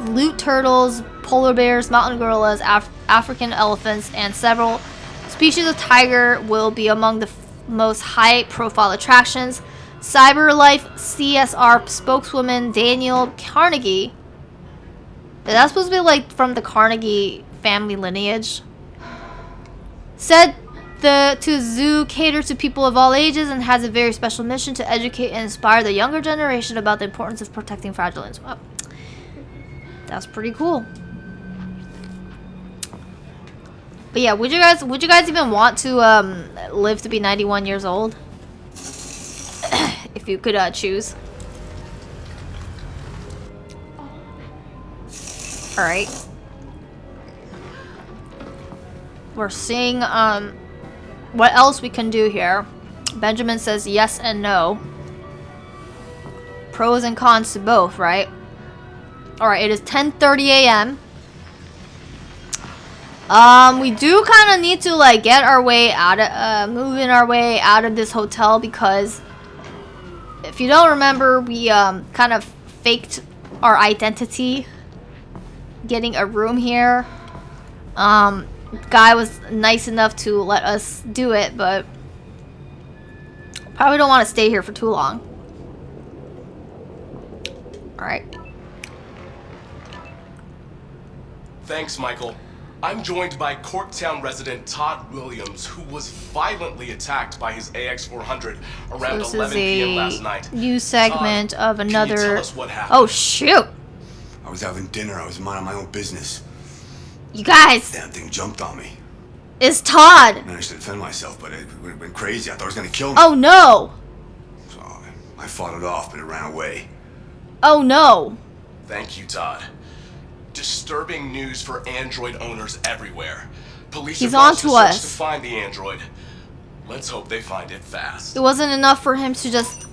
loot turtles, polar bears, mountain gorillas, African elephants, and several species of tiger will be among the most high-profile attractions. CyberLife CSR spokeswoman Daniel Carnegie. Is that supposed to be like from the Carnegie family lineage? Said the zoo caters to people of all ages and has a very special mission to educate and inspire the younger generation about the importance of protecting fragile animals. Wow. That's pretty cool. But yeah, would you guys even want to live to be 91 years old? If you could choose. Alright. We're seeing what else we can do here. Benjamin says yes and no. Pros and cons to both, right? Alright, it is 10:30 a.m. We do kind of need to like get our way out of, moving our way out of this hotel because if you don't remember, we kind of faked our identity getting a room here. Guy was nice enough to let us do it, but probably don't want to stay here for too long. Alright. Thanks, Michael. I'm joined by Corktown resident Todd Williams, who was violently attacked by his AX400 around 11 p.m. last night. New segment Todd, of another. Can you tell us what happened? Oh shoot! I was having dinner. I was minding my own business. You guys, Damn thing jumped on me. it's Todd. I managed to defend myself, but it would have been crazy. I thought it was gonna kill me. Oh no! So I fought it off, but it ran away. Oh no! Thank you, Todd. Disturbing news for Android owners everywhere. Police He's have launched on to a search us. to find the Android. Let's hope they find it fast. It wasn't enough for him to just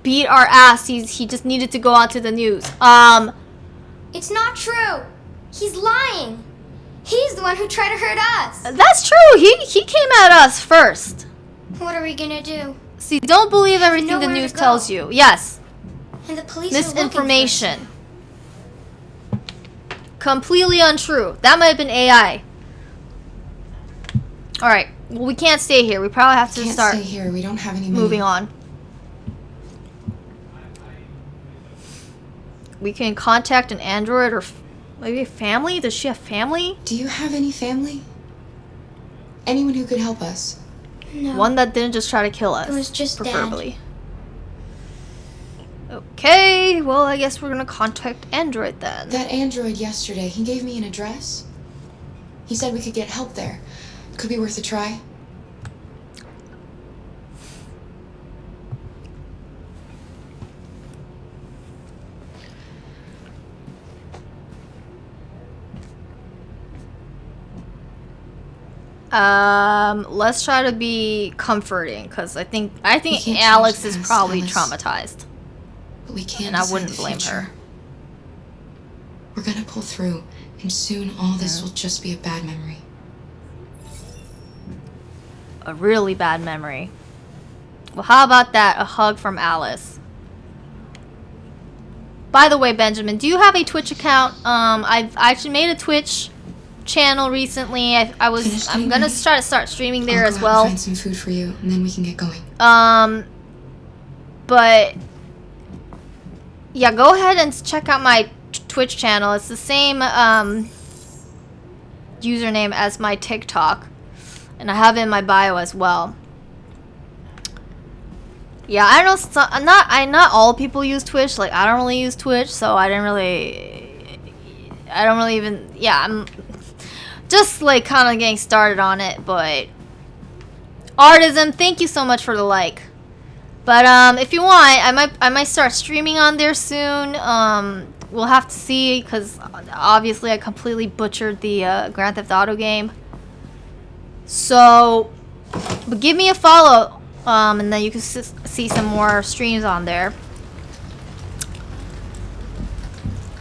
beat our ass. He just needed to go onto the news. It's not true. He's lying. He's the one who tried to hurt us. That's true. He came at us first. What are we gonna do? See, don't believe everything the nowhere to news go. tells you. Yes. And the police are looking for us. Misinformation. Completely untrue. That might have been AI. Alright. Well, we can't stay here. We probably have to Can't start stay here. We don't have any money. moving on. We can contact an android or maybe a family. Does she have family? Do you have any family? Anyone who could help us? No. One that didn't just try to kill us. It was just Dad. preferably. Okay, well, I guess we're gonna contact Android then. That android yesterday, he gave me an address. He said we could get help there. Could be worth a try. Let's try to be comforting, because I think can't Alex change is the past, probably Alice. traumatized. But we can't And I decide wouldn't the blame future. her. We're gonna pull through, and soon all this will just be a bad memory. A really bad memory. Well, how about that? A hug from Alice. By the way, Benjamin, do you have a Twitch account? I've actually made a Twitch channel recently. I'm gonna try to start streaming there I'll as go out and well. find some food for you, and then we can get going. But yeah, go ahead and check out my Twitch channel. It's the same username as my TikTok, and I have it in my bio as well. Yeah, I don't know. Not all people use Twitch. Like, I don't really use Twitch, so I don't really even. Yeah, I'm just like kind of getting started on it. But Artism, thank you so much for the like. But if you want, I might start streaming on there soon. We'll have to see, because obviously I completely butchered the Grand Theft Auto game. So, but give me a follow, and then you can see some more streams on there.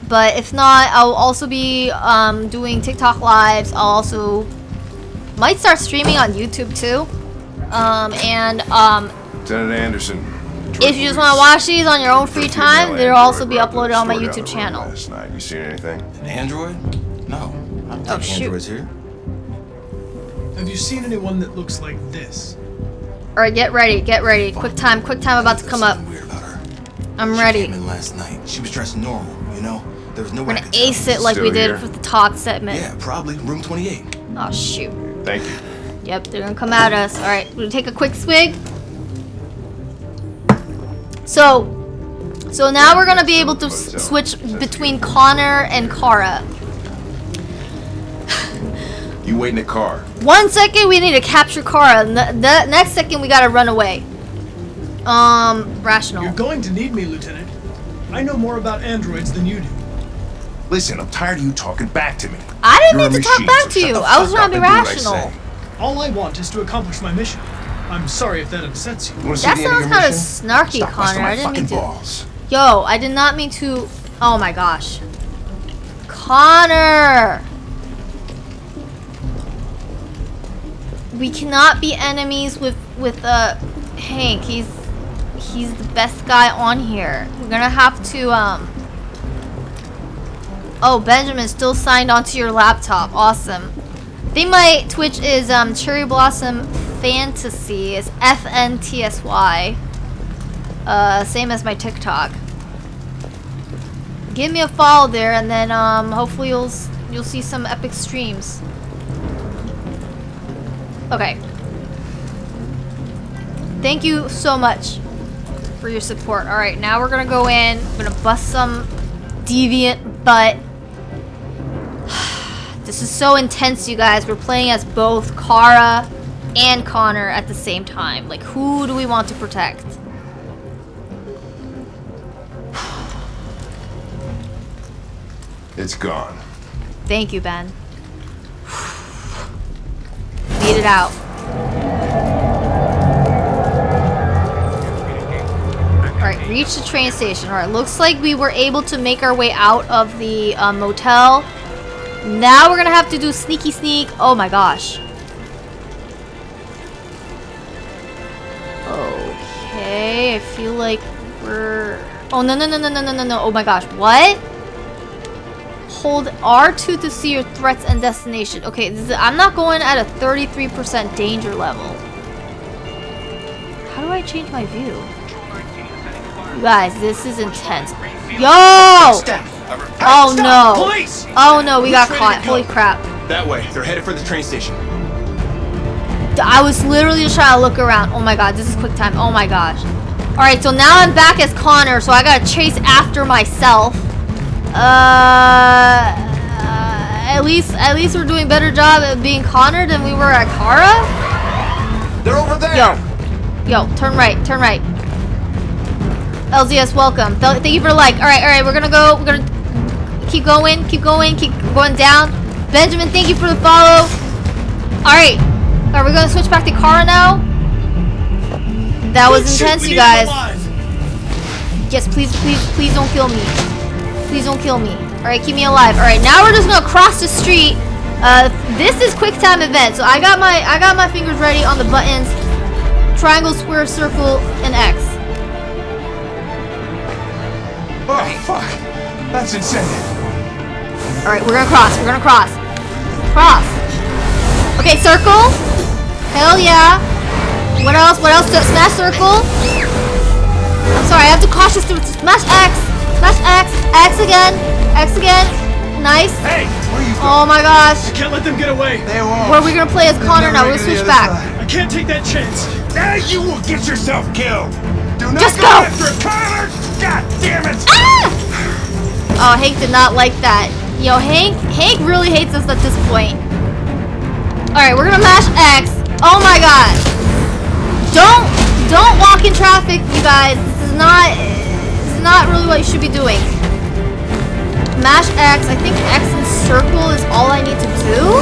But if not, I'll also be doing TikTok lives. I'll also might start streaming on YouTube too. Lieutenant Anderson. If you just want to watch these on your own free time, they'll also be uploaded on my YouTube channel. Last night. You seen anything? An android? No. I don't think shoot. androids here. Have you seen anyone that looks like this? Alright, get ready, get ready. Quick time about to come up. Something weird about her. I'm She ready. came in last night. She was dressed normal, you know? There was no way We're I gonna could tell. ace it like we Still did here? with the Todd segment. Yeah, probably. Room 28. Oh shoot. Thank you. Yep, they're gonna come at us. Alright, we're gonna take a quick swig. So now we're gonna be able to switch between Connor and Kara. You wait in the car. 1 second we need to capture Kara. The next second we gotta run away. Rational. You're going to need me, Lieutenant. I know more about androids than you do. Listen, I'm tired of you talking back to me. I didn't You're a mean to talk machine, back so to shut you. the I was fuck trying to be up and do what I rational. say. All I want is to accomplish my mission. I'm sorry if that upsets you. You wanna see That the end of sounds your kind of mission? snarky, Stop busting Connor. my I didn't mean fucking to. balls. Yo, I did not mean to. Oh my gosh. Connor! We cannot be enemies with Hank. He's the best guy on here. We're gonna have to Oh, Benjamin still signed onto your laptop. Awesome. I think my Twitch is Cherry Blossom Fantasy. It's FNTSY. Same as my TikTok. Give me a follow there, and then hopefully you'll see some epic streams. Okay. Thank you so much for your support. All right, now we're gonna go in. We're gonna bust some deviant butt. This is so intense, you guys. We're playing as both Kara and Connor at the same time. Like, who do we want to protect? It's gone. Thank you, Ben. Beat it out. Alright, reach the train station. Alright, looks like we were able to make our way out of the motel. Now we're gonna have to do sneaky sneak. Oh my gosh. Okay, I feel like we're... Oh, no. Oh my gosh, what? Hold R2 to see your threats and destination. Okay, I'm not going at a 33% danger level. How do I change my view? You guys, this is intense. Yo! Oh no. Police! Oh no, we got caught. Holy crap. That way. They're headed for the train station. I was literally just trying to look around. Oh my god, this is quick time. Oh my gosh. Alright, so now I'm back as Connor, so I gotta chase after myself. At least we're doing a better job at being Connor than we were at Kara. They're over there. Yo, turn right. LZS, welcome. Thank you for the like. All right, we're gonna go. We're gonna keep going, keep going down. Benjamin, thank you for the follow. All right, are we gonna switch back to Kara now? That was intense, you guys. Yes, please don't kill me. Please don't kill me. All right, keep me alive. All right, now we're just gonna cross the street. This is quick time event, so I got my fingers ready on the buttons. Triangle, square, circle, and X. Oh, fuck. That's insane. Alright, we're gonna cross. Cross. Okay, circle. Hell yeah. What else? Smash circle. I'm sorry, I have to cautiously smash X. Smash X. X again. Nice. Hey, where are you going? Oh my gosh. I can't let them get away. They won't. Where are we gonna play as Connor now? We're gonna switch back. I can't take that chance. Now you will get yourself killed. Do not Just go go. after Connor. God damn it. Ah! Oh, Hank did not like that. Yo, Hank really hates us at this point. Alright, we're gonna mash X. Oh my god. Don't walk in traffic, you guys. This is not really what you should be doing. Mash X. I think X and circle is all I need to do.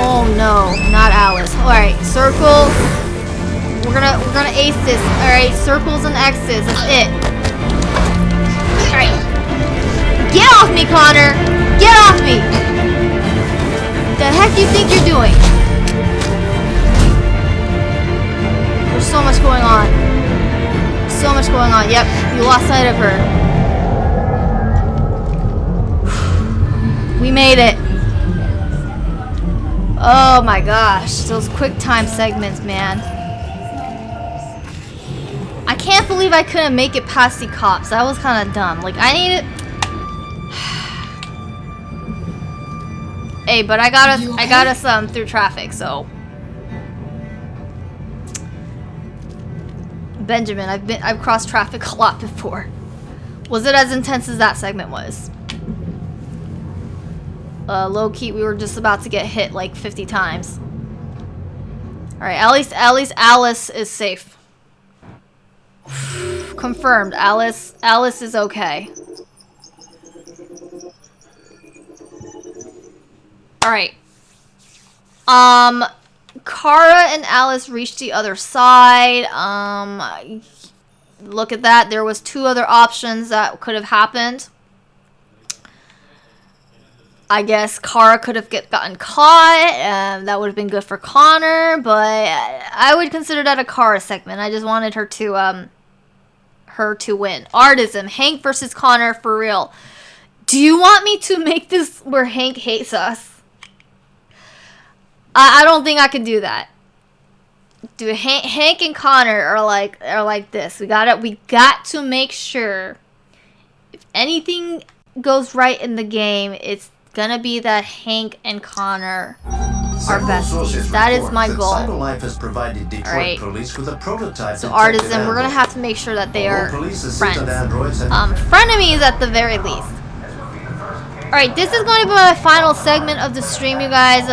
Oh no, not Alice. Alright, circle. We're gonna ace this. Alright, circles and X's. That's it. Alright. Get off me, Connor! Get off me! The heck do you think you're doing? There's so much going on. Yep, you lost sight of her. We made it. Oh my gosh, those quick time segments, man. I can't believe I couldn't make it past the cops. That was kind of dumb. Like, I needed... Hey, but I got us through traffic, so... Benjamin, I've crossed traffic a lot before. Was it as intense as that segment was? Low-key, we were just about to get hit like 50 times. Alright, at least Alice is safe. Confirmed. Alice is okay. Alright. Kara and Alice reached the other side. Look at that. There was 2 other options that could have happened. I guess Kara could have gotten caught. That would have been good for Connor, but I would consider that a Kara segment. I just wanted her to win. 𝙈𝙊𝙍𝙊𝙒, Hank versus Connor for real. Do you want me to make this where Hank hates us? I don't think I can do that. Dude, Hank and Connor are like this. We got to make sure if anything goes right in the game, it's gonna be that Hank and Connor are besties. That is my goal. CyberLife has provided Detroit police with a prototype. So 𝙈𝙊𝙍𝙊𝙒, we're gonna have to make sure that they are friends. Frenemies at the very least. Alright, this is going to be my final segment of the stream, you guys.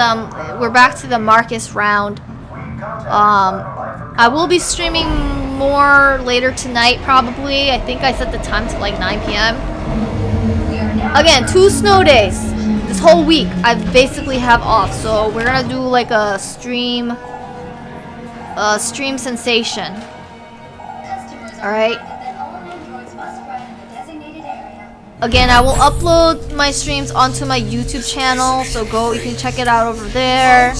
We're back to the Markus round. I will be streaming more later tonight, probably. I think I set the time to like 9 p.m. Again, 2 snow days. This whole week, I basically have off. So we're gonna do like a stream sensation. Alright. Again, I will upload my streams onto my YouTube channel, so you can check it out over there.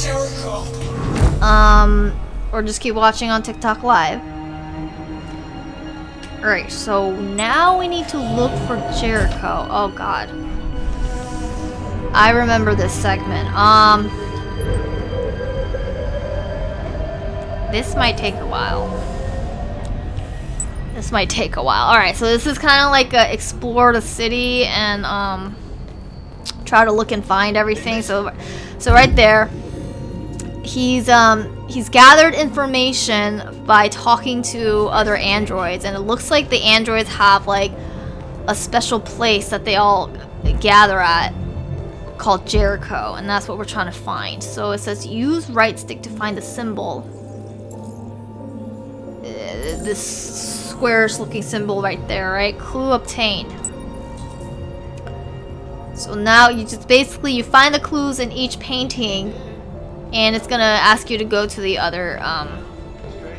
Or just keep watching on TikTok Live. Alright, so now we need to look for Jericho. Oh god. I remember this segment. This might take a while. Alright, so this is kind of like explore the city and try to look and find everything. So right there, he's gathered information by talking to other androids, and it looks like the androids have like a special place that they all gather at called Jericho, and that's what we're trying to find. So it says use right stick to find the symbol. This squarish looking symbol right there, right? Clue obtained. So now you just basically you find the clues in each painting, and it's gonna ask you to go to the other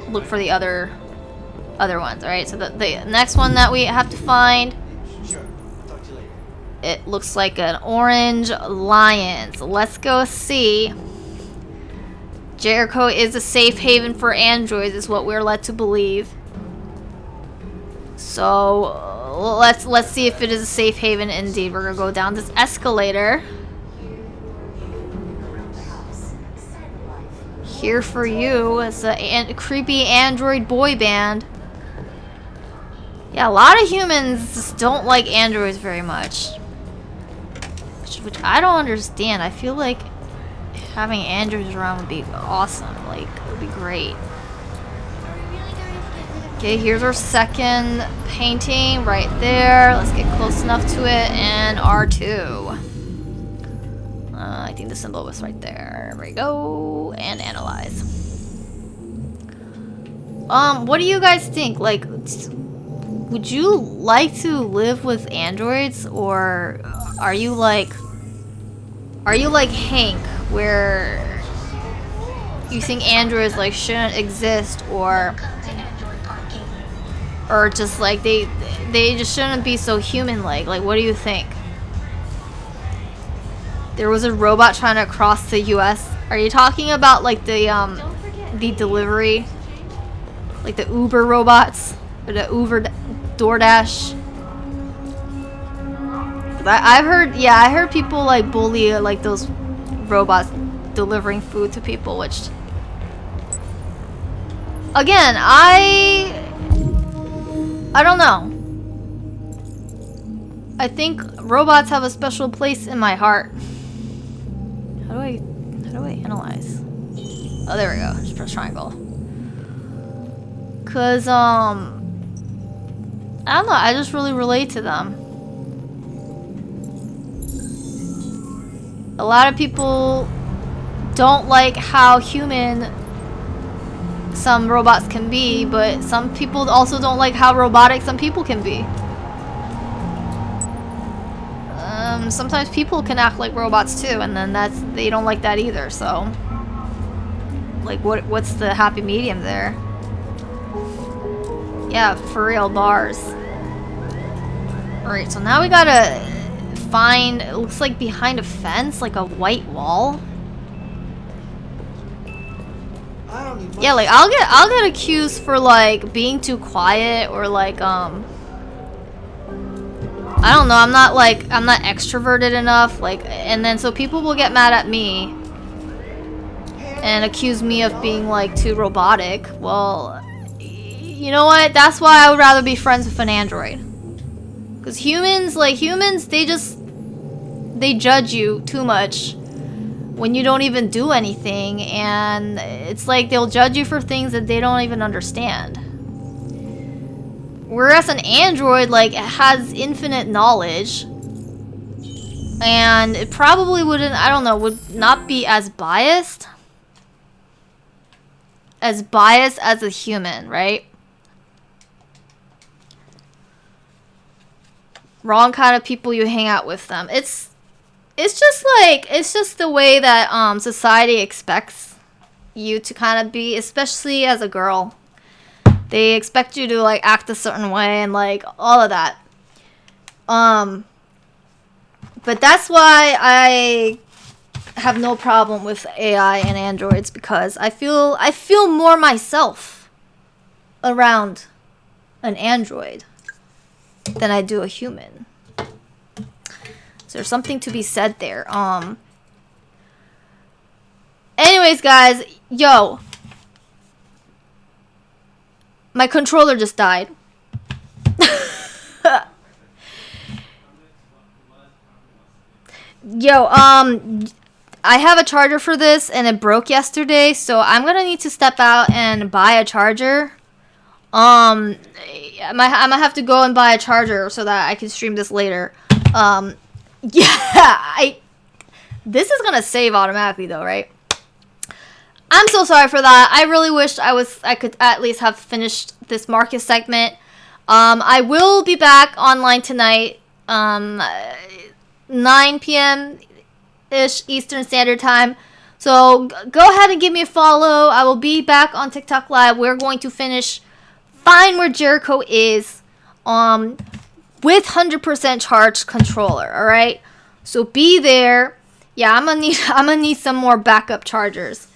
look for the other ones. Alright, so the next one that we have to find, it looks like an orange lion. So let's go see. Jericho is a safe haven for androids, is what we're led to believe. So let's see if it is a safe haven indeed. We're gonna go down this escalator. Here for you is a creepy android boy band. Yeah, a lot of humans just don't like androids very much. Which I don't understand. I feel like having androids around would be awesome. Like, it would be great. Okay, here's our second painting right there. Let's get close enough to it. And R2. I think the symbol was right there. There we go. And analyze. What do you guys think? Like, would you like to live with androids, or are you like Hank, where you think androids like shouldn't exist, or just like they just shouldn't be so human-like? Like, what do you think? There was a robot trying to cross the U.S. Are you talking about like the delivery, like the Uber robots, or the Uber DoorDash? I've heard, yeah, I heard people like bully like those robots delivering food to people, which, again, I don't know. I think robots have a special place in my heart. How do I analyze? Oh, there we go. Just press triangle. Cause I don't know. I just really relate to them. A lot of people don't like how human some robots can be, but some people also don't like how robotic some people can be. Sometimes people can act like robots too, and then they don't like that either. So, like, what's the happy medium there? Yeah, for real, bars. Alright, so now we gotta find, it looks like behind a fence, like a white wall. Yeah, like I'll get accused for like being too quiet or like I don't know, I'm not extroverted enough, like, and then so people will get mad at me and accuse me of being like too robotic. Well, you know what? That's why I would rather be friends with an android. Cuz humans, they judge you too much when you don't even do anything, and it's like they'll judge you for things that they don't even understand. Whereas an android, like, has infinite knowledge, and it probably wouldn't, I don't know, would not be as biased as a human, right? Wrong kind of people you hang out with them. It's just the way that society expects you to kind of be, especially as a girl. They expect you to like act a certain way and like all of that. But that's why I have no problem with AI and androids, because I feel more myself around an android than I do a human. So there's something to be said there. Anyways, guys, yo, my controller just died. Yo, I have a charger for this and it broke yesterday, so I'm gonna need to step out and buy a charger. I might have to go and buy a charger so that I can stream this later. Yeah, this is gonna save automatically though, right? I'm so sorry for that. I really wished I could at least have finished this Markus segment. I will be back online tonight, 9 p.m.-ish Eastern Standard Time. So go ahead and give me a follow. I will be back on TikTok Live. We're going to find where Jericho is, with 100% charged controller. All right. So be there. Yeah, I'm gonna need some more backup chargers.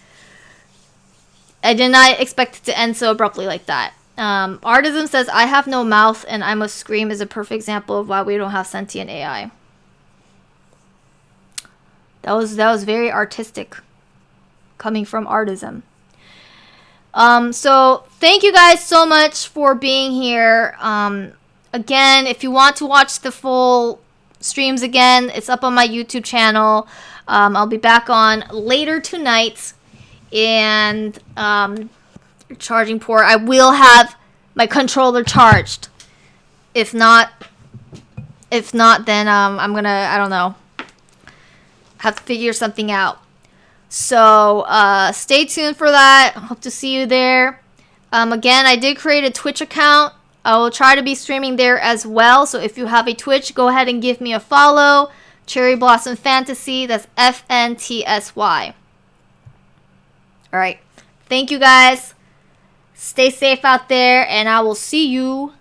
I did not expect it to end so abruptly like that. 𝙁𝙊𝙍𝙊𝙒 says, I have no mouth and I must scream is a perfect example of why we don't have sentient AI. That was very artistic coming from 𝙁𝙊𝙍𝙊𝙒. So thank you guys so much for being here. Again, if you want to watch the full streams again, it's up on my YouTube channel. I'll be back on later tonight. And charging port, I will have my controller charged. If not, then I'm gonna, I don't know, have to figure something out. So stay tuned for that. Hope to see you there. Again, I did create a Twitch account. I will try to be streaming there as well. So if you have a Twitch, go ahead and give me a follow. Cherry Blossom Fantasy. That's FNTSY. All right. Thank you guys. Stay safe out there, and I will see you